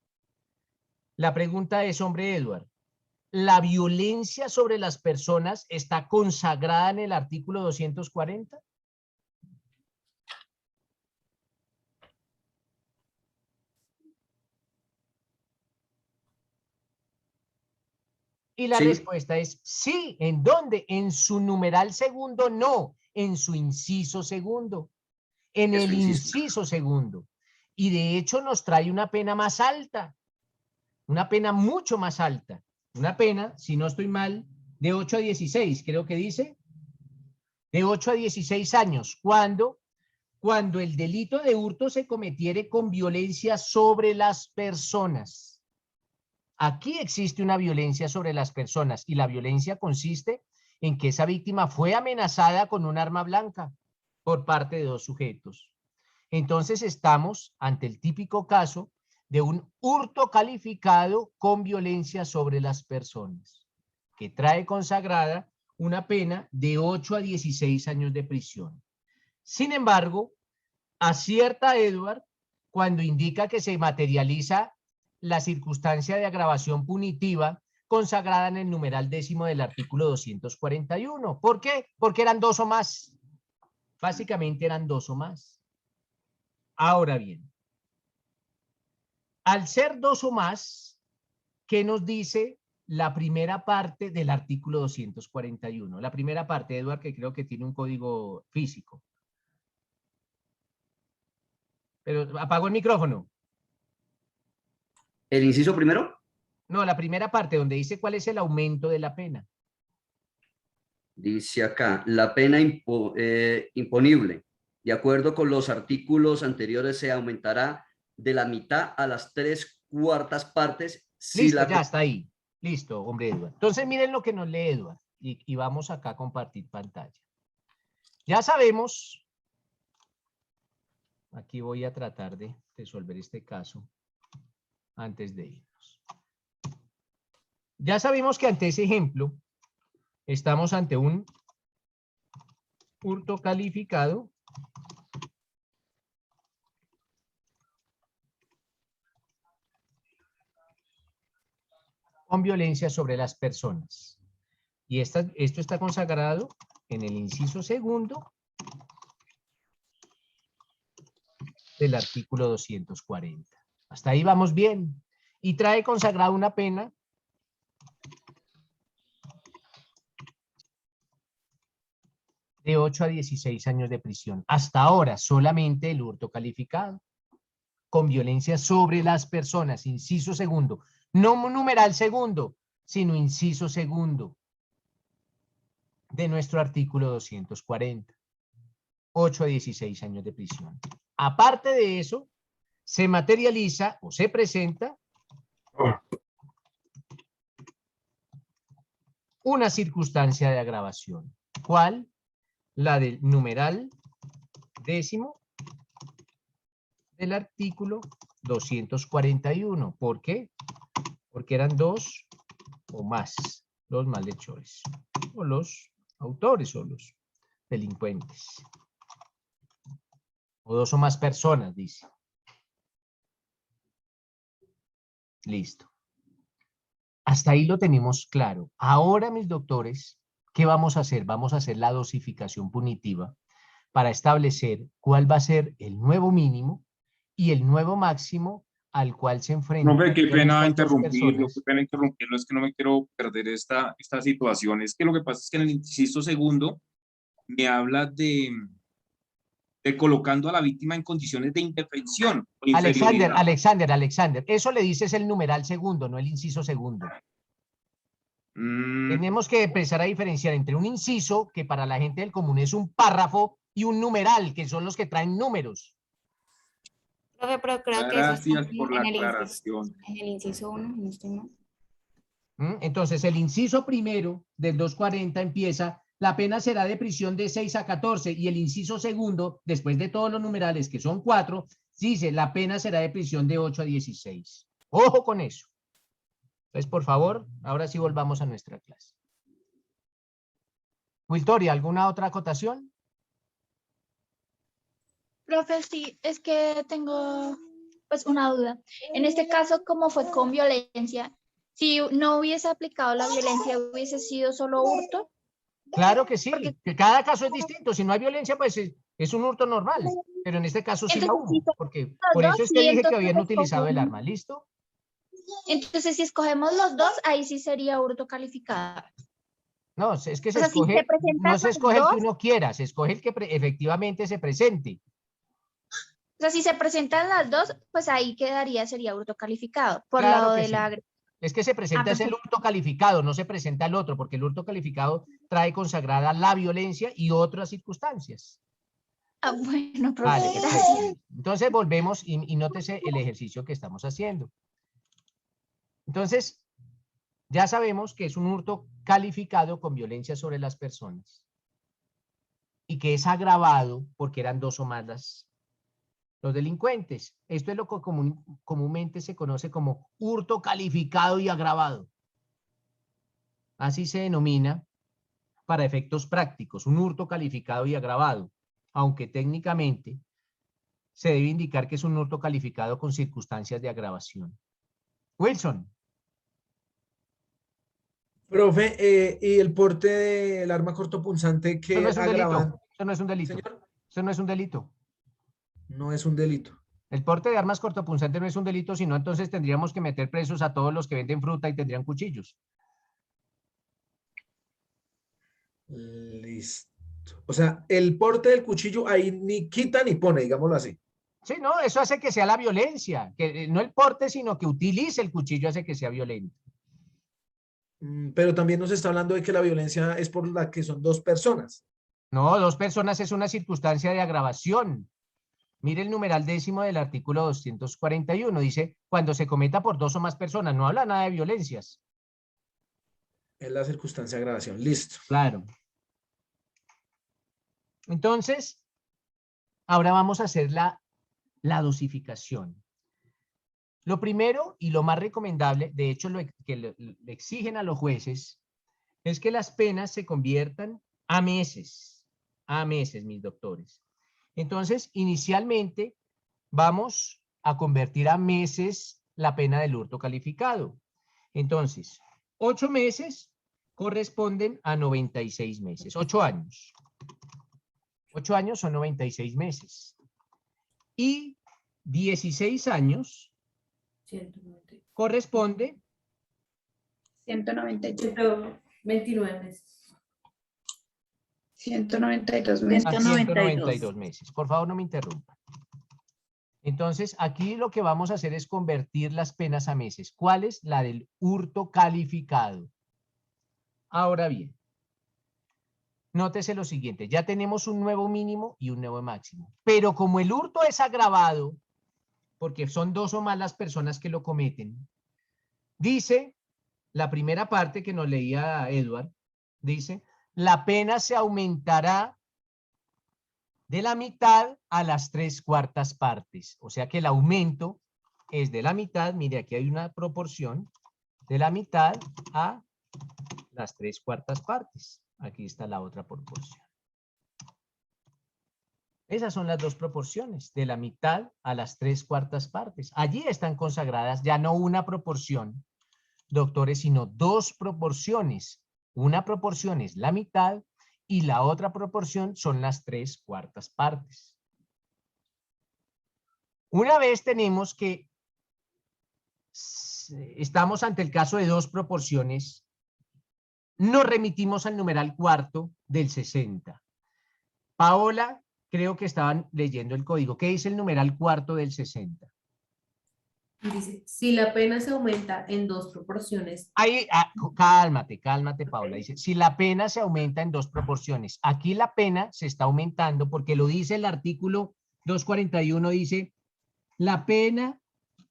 La pregunta es, hombre Edward, ¿la violencia sobre las personas está consagrada en el artículo 240? Y la respuesta es sí. ¿En dónde? En su numeral segundo, no. En su inciso segundo. En el inciso segundo. Y de hecho nos trae una pena más alta. Una pena mucho más alta. Una pena, si no estoy mal, de 8 a 16, creo que dice. De 8 a 16 años. Cuando el delito de hurto se cometiere con violencia sobre las personas. Aquí existe una violencia sobre las personas y la violencia consiste en que esa víctima fue amenazada con un arma blanca por parte de 2 sujetos. Entonces estamos ante el típico caso de un hurto calificado con violencia sobre las personas, que trae consagrada una pena de 8 a 16 años de prisión. Sin embargo, acierta Edward cuando indica que se materializa la circunstancia de agravación punitiva consagrada en el numeral 10º del artículo 241. ¿Por qué? Porque eran 2 o más. Básicamente eran 2 o más. Ahora bien, al ser 2 o más, ¿qué nos dice la primera parte del artículo 241? La primera parte, Edward, que creo que tiene un código físico. Pero apagó el micrófono. ¿El inciso primero? No, la primera parte donde dice cuál es el aumento de la pena. Dice acá, la pena imponible, de acuerdo con los artículos anteriores, se aumentará de la mitad a las 3/4 partes. Si Listo, la... ya está ahí. Listo, hombre Edward. Entonces miren lo que nos lee Edward. Y vamos acá a compartir pantalla. Ya sabemos, aquí voy a tratar de resolver este caso antes de irnos. Ya sabemos que ante ese ejemplo estamos ante un hurto calificado con violencia sobre las personas. Y esto está consagrado en el inciso segundo del artículo 240. Hasta ahí vamos bien. Y trae consagrado una pena de 8 a 16 años de prisión. Hasta ahora solamente el hurto calificado con violencia sobre las personas, inciso segundo, no numeral segundo, sino inciso segundo de nuestro artículo 240. 8 a 16 años de prisión. Aparte de eso, se materializa o se presenta una circunstancia de agravación. ¿Cuál? La del numeral 10º del artículo 241. ¿Por qué? Porque eran dos o más los malhechores, o los autores, o los delincuentes. O dos o más personas, dice. Listo. Hasta ahí lo tenemos claro. Ahora, mis doctores, ¿qué vamos a hacer? Vamos a hacer la dosificación punitiva para establecer cuál va a ser el nuevo mínimo y el nuevo máximo al cual se enfrenta. No, qué pena interrumpirlo, es que no me quiero perder esta situación. Es que lo que pasa es que en el inciso segundo me habla de colocando a la víctima en condiciones de indefensión. Alexander, eso le dices el numeral segundo, no el inciso segundo. Tenemos que empezar a diferenciar entre un inciso, que para la gente del común es un párrafo, y un numeral, que son los que traen números. Profe, pero creo Gracias que eso por la aclaración. En el inciso 1, no estoy mal. Entonces, el inciso primero del 240 empieza: la pena será de prisión de 6 a 14, y el inciso segundo, después de todos los numerales, que son 4, dice: la pena será de prisión de 8 a 16. Ojo con eso. Entonces, por favor, ahora sí volvamos a nuestra clase. Wiltoria, ¿alguna otra acotación? Profe, sí, es que tengo pues una duda. En este caso, como fue con violencia, si no hubiese aplicado la violencia, ¿hubiese sido solo hurto? Claro que sí, que cada caso es distinto. Si no hay violencia, pues es un hurto normal. Pero en este caso sí la hubo, porque por eso es que dije que habían utilizado el arma. ¿Listo? Entonces, si escogemos los dos, ahí sí sería hurto calificado. No, es que se O sea, escoge, si se presentan no se los escoge el que dos, uno quiera, se escoge el que efectivamente se presente. o sea, si se presentan las dos, pues ahí sería hurto calificado, por Claro lado que de sí. la... Es que se presenta es el perfecto. hurto calificado, no se presenta el otro, porque el hurto calificado trae consagrada la violencia y otras circunstancias. Ah, bueno, profe, Vale, gracias. perfecto. Entonces volvemos y nótese el ejercicio que estamos haciendo. Entonces, ya sabemos que es un hurto calificado con violencia sobre las personas y que es agravado porque eran dos o más los delincuentes. Esto es lo que comúnmente se conoce como hurto calificado y agravado. Así se denomina para efectos prácticos, un hurto calificado y agravado, aunque técnicamente se debe indicar que es un hurto calificado con circunstancias de agravación. Wilson. Profe, ¿y el porte del arma cortopunzante Eso no qué es un agravan? delito. Eso no es un delito. ¿Señor? Eso no es un delito. No es un delito. El porte de armas cortopunzantes no es un delito, sino entonces tendríamos que meter presos a todos los que venden fruta y tendrían cuchillos. Listo. O sea, el porte del cuchillo ahí ni quita ni pone, digámoslo así. Sí, no, eso hace que sea la violencia, que no el porte, sino que utilice el cuchillo hace que sea violento. Pero también nos está hablando de que la violencia es por la que son dos personas. No, dos personas es una circunstancia de agravación. Mire el numeral 10º del artículo 241. Dice, cuando se cometa por dos o más personas. No habla nada de violencias. Es la circunstancia de agravación. Listo. Claro. Entonces, ahora vamos a hacer la dosificación. Lo primero y lo más recomendable, de hecho que le exigen a los jueces, es que las penas se conviertan a meses, mis doctores. Entonces, inicialmente vamos a convertir a meses la pena del hurto calificado. Entonces, 8 meses corresponden a 96 meses. 8 años. 8 años son 96 meses. Y 16 años 190. corresponde 129 meses. 192 a meses. 192 meses. Por favor, no me interrumpan. Entonces, aquí lo que vamos a hacer es convertir las penas a meses. ¿Cuál es? La del hurto calificado. Ahora bien, nótese lo siguiente. Ya tenemos un nuevo mínimo y un nuevo máximo. Pero como el hurto es agravado, porque son 2 o más las personas que lo cometen, dice la primera parte que nos leía Edward, dice, la pena se aumentará de la mitad a las 3/4 partes. O sea que el aumento es de la mitad, mire, aquí hay una proporción, de la mitad a las 3/4 partes. Aquí está la otra proporción. Esas son las 2 proporciones, de la mitad a las 3/4 partes. Allí están consagradas ya no una proporción, doctores, sino 2 proporciones. Una proporción es la mitad y la otra proporción son las 3/4 partes. Una vez tenemos que estamos ante el caso de 2 proporciones, nos remitimos al numeral cuarto del 60. Paola, creo que estaban leyendo el código. ¿Qué dice el numeral cuarto del 60? Dice, si la pena se aumenta en 2 proporciones. Ahí, cálmate, Paola. Dice, si la pena se aumenta en 2 proporciones. Aquí la pena se está aumentando porque lo dice el artículo 241, dice, la pena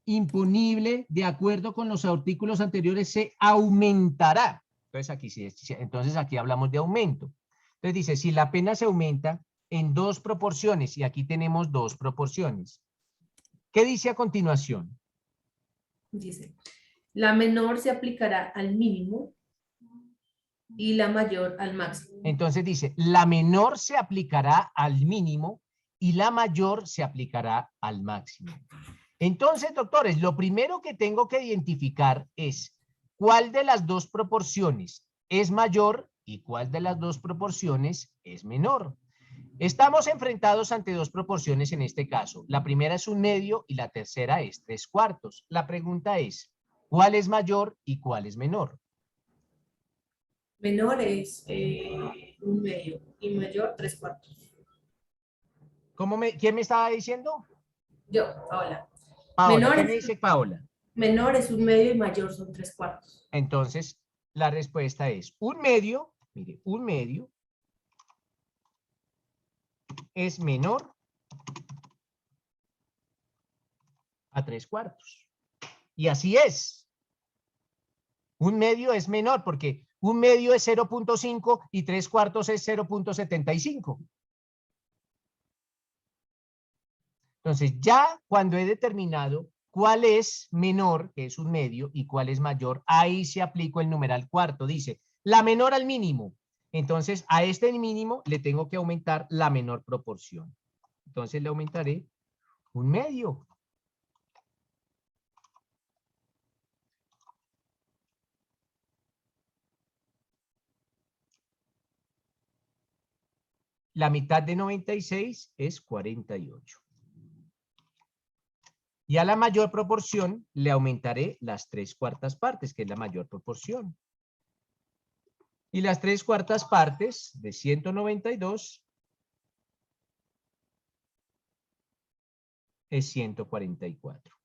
imponible de acuerdo con los artículos anteriores se aumentará. Entonces aquí, aquí hablamos de aumento. Entonces dice, si la pena se aumenta en 2 proporciones, y aquí tenemos 2 proporciones. ¿Qué dice a continuación? Dice, la menor se aplicará al mínimo y la mayor al máximo. Entonces dice, la menor se aplicará al mínimo y la mayor se aplicará al máximo. Entonces, doctores, lo primero que tengo que identificar es cuál de las 2 proporciones es mayor y cuál de las 2 proporciones es menor. Estamos enfrentados ante 2 proporciones en este caso. La primera es 1/2 y la tercera es 3/4. La pregunta es, ¿cuál es mayor y cuál es menor? Menor es 1/2 y mayor 3/4. ¿Quién me estaba diciendo? Yo, Paola. Paola, ¿qué me dice Paola? Menor es 1/2 y mayor son 3/4. Entonces, la respuesta es 1/2, mire, 1/2 es menor a 3/4. Y así es. 1/2 es menor porque 1/2 es 0.5 y 3/4 es 0.75. Entonces, ya cuando he determinado cuál es menor, que es 1/2, y cuál es mayor, ahí se aplica el numeral cuarto. Dice, la menor al mínimo. Entonces, a este mínimo le tengo que aumentar la menor proporción. Entonces, le aumentaré 1/2. La mitad de 96 es 48. Y a la mayor proporción le aumentaré las 3/4 partes, que es la mayor proporción. Y las 3/4 partes de 192 es 144.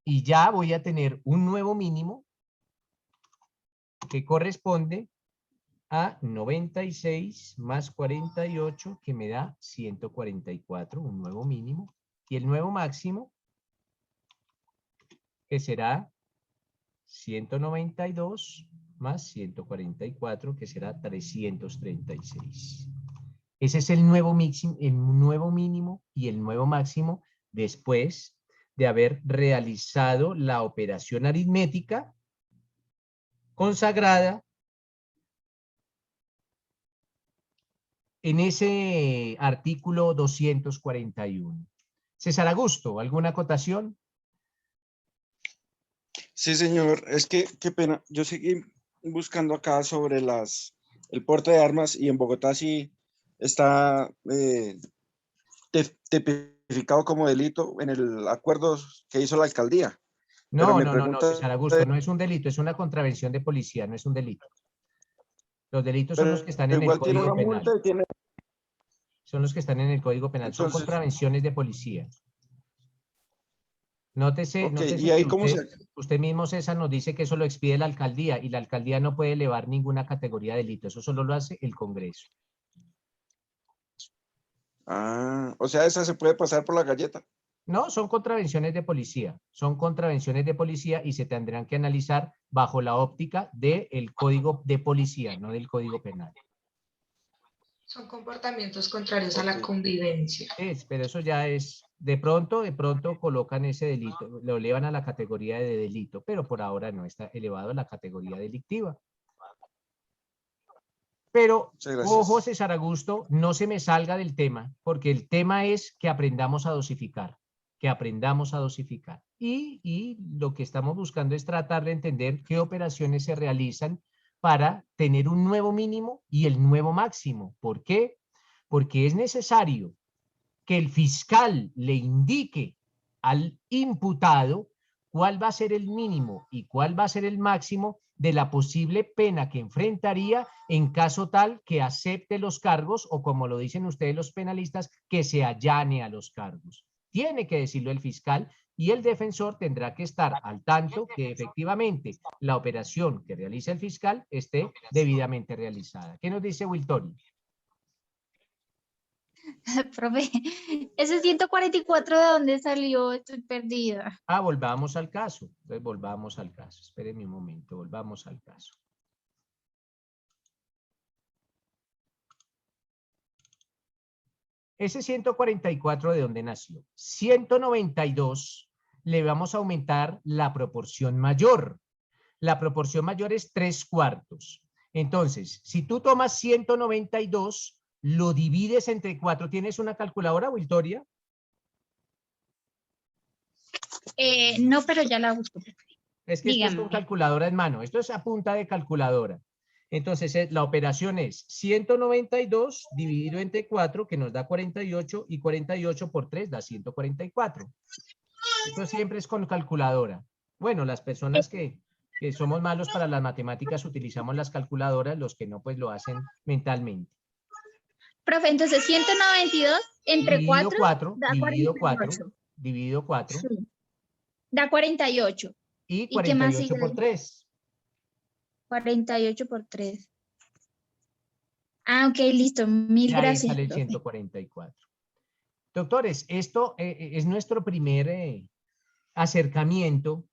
Y ya voy a tener un nuevo mínimo que corresponde a 96 más 48, que me da 144, un nuevo mínimo. Y el nuevo máximo, que será 192 más 144, que será 336. Ese es el nuevo mínimo y el nuevo máximo después de haber realizado la operación aritmética consagrada en ese artículo 241. César Augusto, ¿alguna acotación? Sí, señor. Es que, qué pena. Yo seguí buscando acá sobre el porte de armas y en Bogotá sí está tipificado como delito en el acuerdo que hizo la alcaldía. Pero No, me no, no, no, pregunta, César Augusto, no es un delito, es una contravención de policía, no es un delito. Los delitos son los que están en el igual tiene Código una multa Penal. y tiene... Son los que están en el Código Penal, son Entonces, contravenciones de policía. Nótese, ok, nótese ¿y ahí que cómo se...? usted mismo, César, nos dice que eso lo expide la alcaldía y la alcaldía no puede elevar ninguna categoría de delito, eso solo lo hace el Congreso. Ah, o sea, esa se puede pasar por la galleta. No, son contravenciones de policía y se tendrán que analizar bajo la óptica del Código de Policía, no del Código Penal. Son comportamientos contrarios a la convivencia. Pero eso ya es, de pronto colocan ese delito, lo elevan a la categoría de delito, pero por ahora no está elevado a la categoría delictiva. Pero, ojo, César Augusto, no se me salga del tema, porque el tema es que aprendamos a dosificar, Y lo que estamos buscando es tratar de entender qué operaciones se realizan para tener un nuevo mínimo y el nuevo máximo. ¿Por qué? Porque es necesario que el fiscal le indique al imputado cuál va a ser el mínimo y cuál va a ser el máximo de la posible pena que enfrentaría en caso tal que acepte los cargos o, como lo dicen ustedes los penalistas, que se allane a los cargos. Tiene que decirlo el fiscal y el defensor tendrá que estar al tanto que efectivamente la operación que realiza el fiscal esté debidamente realizada. ¿Qué nos dice Wiltori? Profe, ese 144 ¿de dónde salió? Estoy perdida. Volvamos al caso. Entonces, volvamos al caso. Espérenme un momento, volvamos al caso. Ese 144, ¿de dónde nació? 192, le vamos a aumentar la proporción mayor. La proporción mayor es 3/4. Entonces, si tú tomas 192, lo divides entre 4. ¿Tienes una calculadora, Wiltoria? No, pero ya la busco. Es que esto es con calculadora en mano. Esto es a punta de calculadora. Entonces, la operación es 192 dividido entre 4, que nos da 48, y 48 por 3 da 144. Esto siempre es con calculadora. Bueno, las personas que somos malos para las matemáticas utilizamos las calculadoras, los que no, pues lo hacen mentalmente. Profe, entonces 192 entre 4 da dividido 48. 4. Sí. Da 48. Y 48 qué más sigue? por 3. 48 por 3. Ok, listo. Mil gracias. Ahí sale el profe. 144. Doctores, esto es nuestro primer acercamiento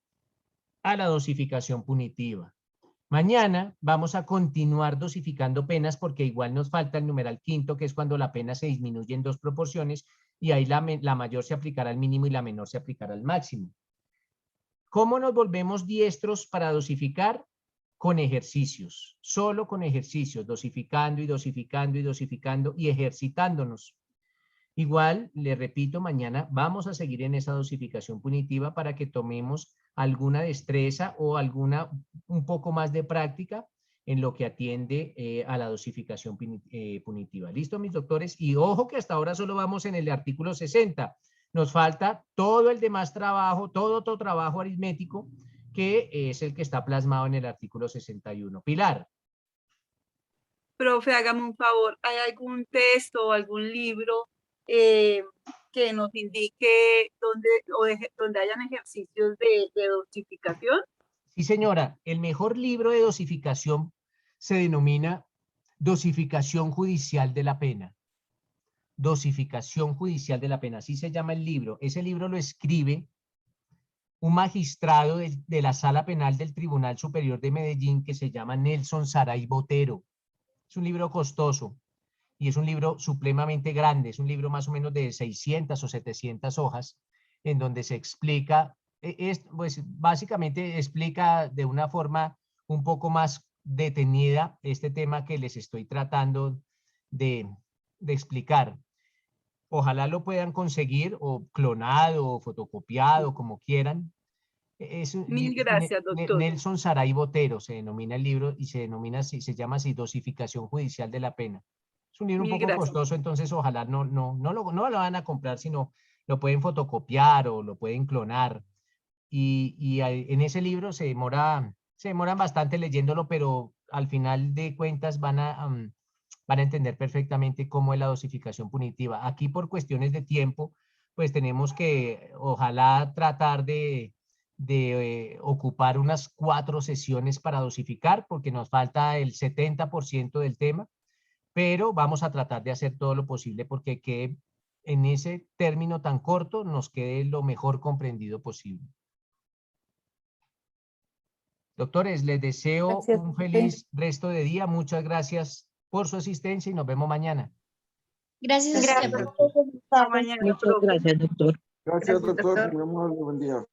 a la dosificación punitiva. Mañana vamos a continuar dosificando penas porque igual nos falta el numeral quinto, que es cuando la pena se disminuye en 2 proporciones y ahí la mayor se aplicará al mínimo y la menor se aplicará al máximo. ¿Cómo nos volvemos diestros para dosificar? Con ejercicios, solo con ejercicios, dosificando y dosificando y dosificando y ejercitándonos. Igual, le repito, mañana vamos a seguir en esa dosificación punitiva para que tomemos alguna destreza o un poco más de práctica en lo que atiende a la dosificación punitiva. ¿Listo, mis doctores? Y ojo que hasta ahora solo vamos en el artículo 60. Nos falta todo el demás trabajo, todo otro trabajo aritmético que es el que está plasmado en el artículo 61. Pilar. Profe, hágame un favor, ¿hay algún texto o algún libro que nos indique dónde hayan ejercicios de dosificación? Sí, señora. El mejor libro de dosificación se denomina Dosificación Judicial de la Pena. Dosificación Judicial de la Pena, así se llama el libro. Ese libro lo escribe un magistrado de la Sala Penal del Tribunal Superior de Medellín que se llama Nelson Saray Botero. Es un libro costoso y es un libro supremamente grande, es un libro más o menos de 600 o 700 hojas, en donde se explica, pues básicamente explica de una forma un poco más detenida este tema que les estoy tratando de explicar. Ojalá lo puedan conseguir o clonado o fotocopiado, como quieran. Mil gracias, doctor. Nelson Saray Botero se denomina el libro y se llama así, Dosificación Judicial de la Pena. Es un libro un poco costoso, entonces ojalá no lo van a comprar, sino lo pueden fotocopiar o lo pueden clonar. Y en ese libro se demoran bastante leyéndolo, pero al final de cuentas van a entender perfectamente cómo es la dosificación punitiva. Aquí por cuestiones de tiempo, pues tenemos que ojalá tratar de ocupar unas 4 sesiones para dosificar, porque nos falta el 70% del tema, pero vamos a tratar de hacer todo lo posible porque que en ese término tan corto nos quede lo mejor comprendido posible. Doctores, les deseo un feliz resto de día. Muchas gracias por su asistencia y nos vemos mañana. Gracias a usted. Hasta mañana, Muchas gracias, doctor. Gracias, doctor. Muy amable, buen día.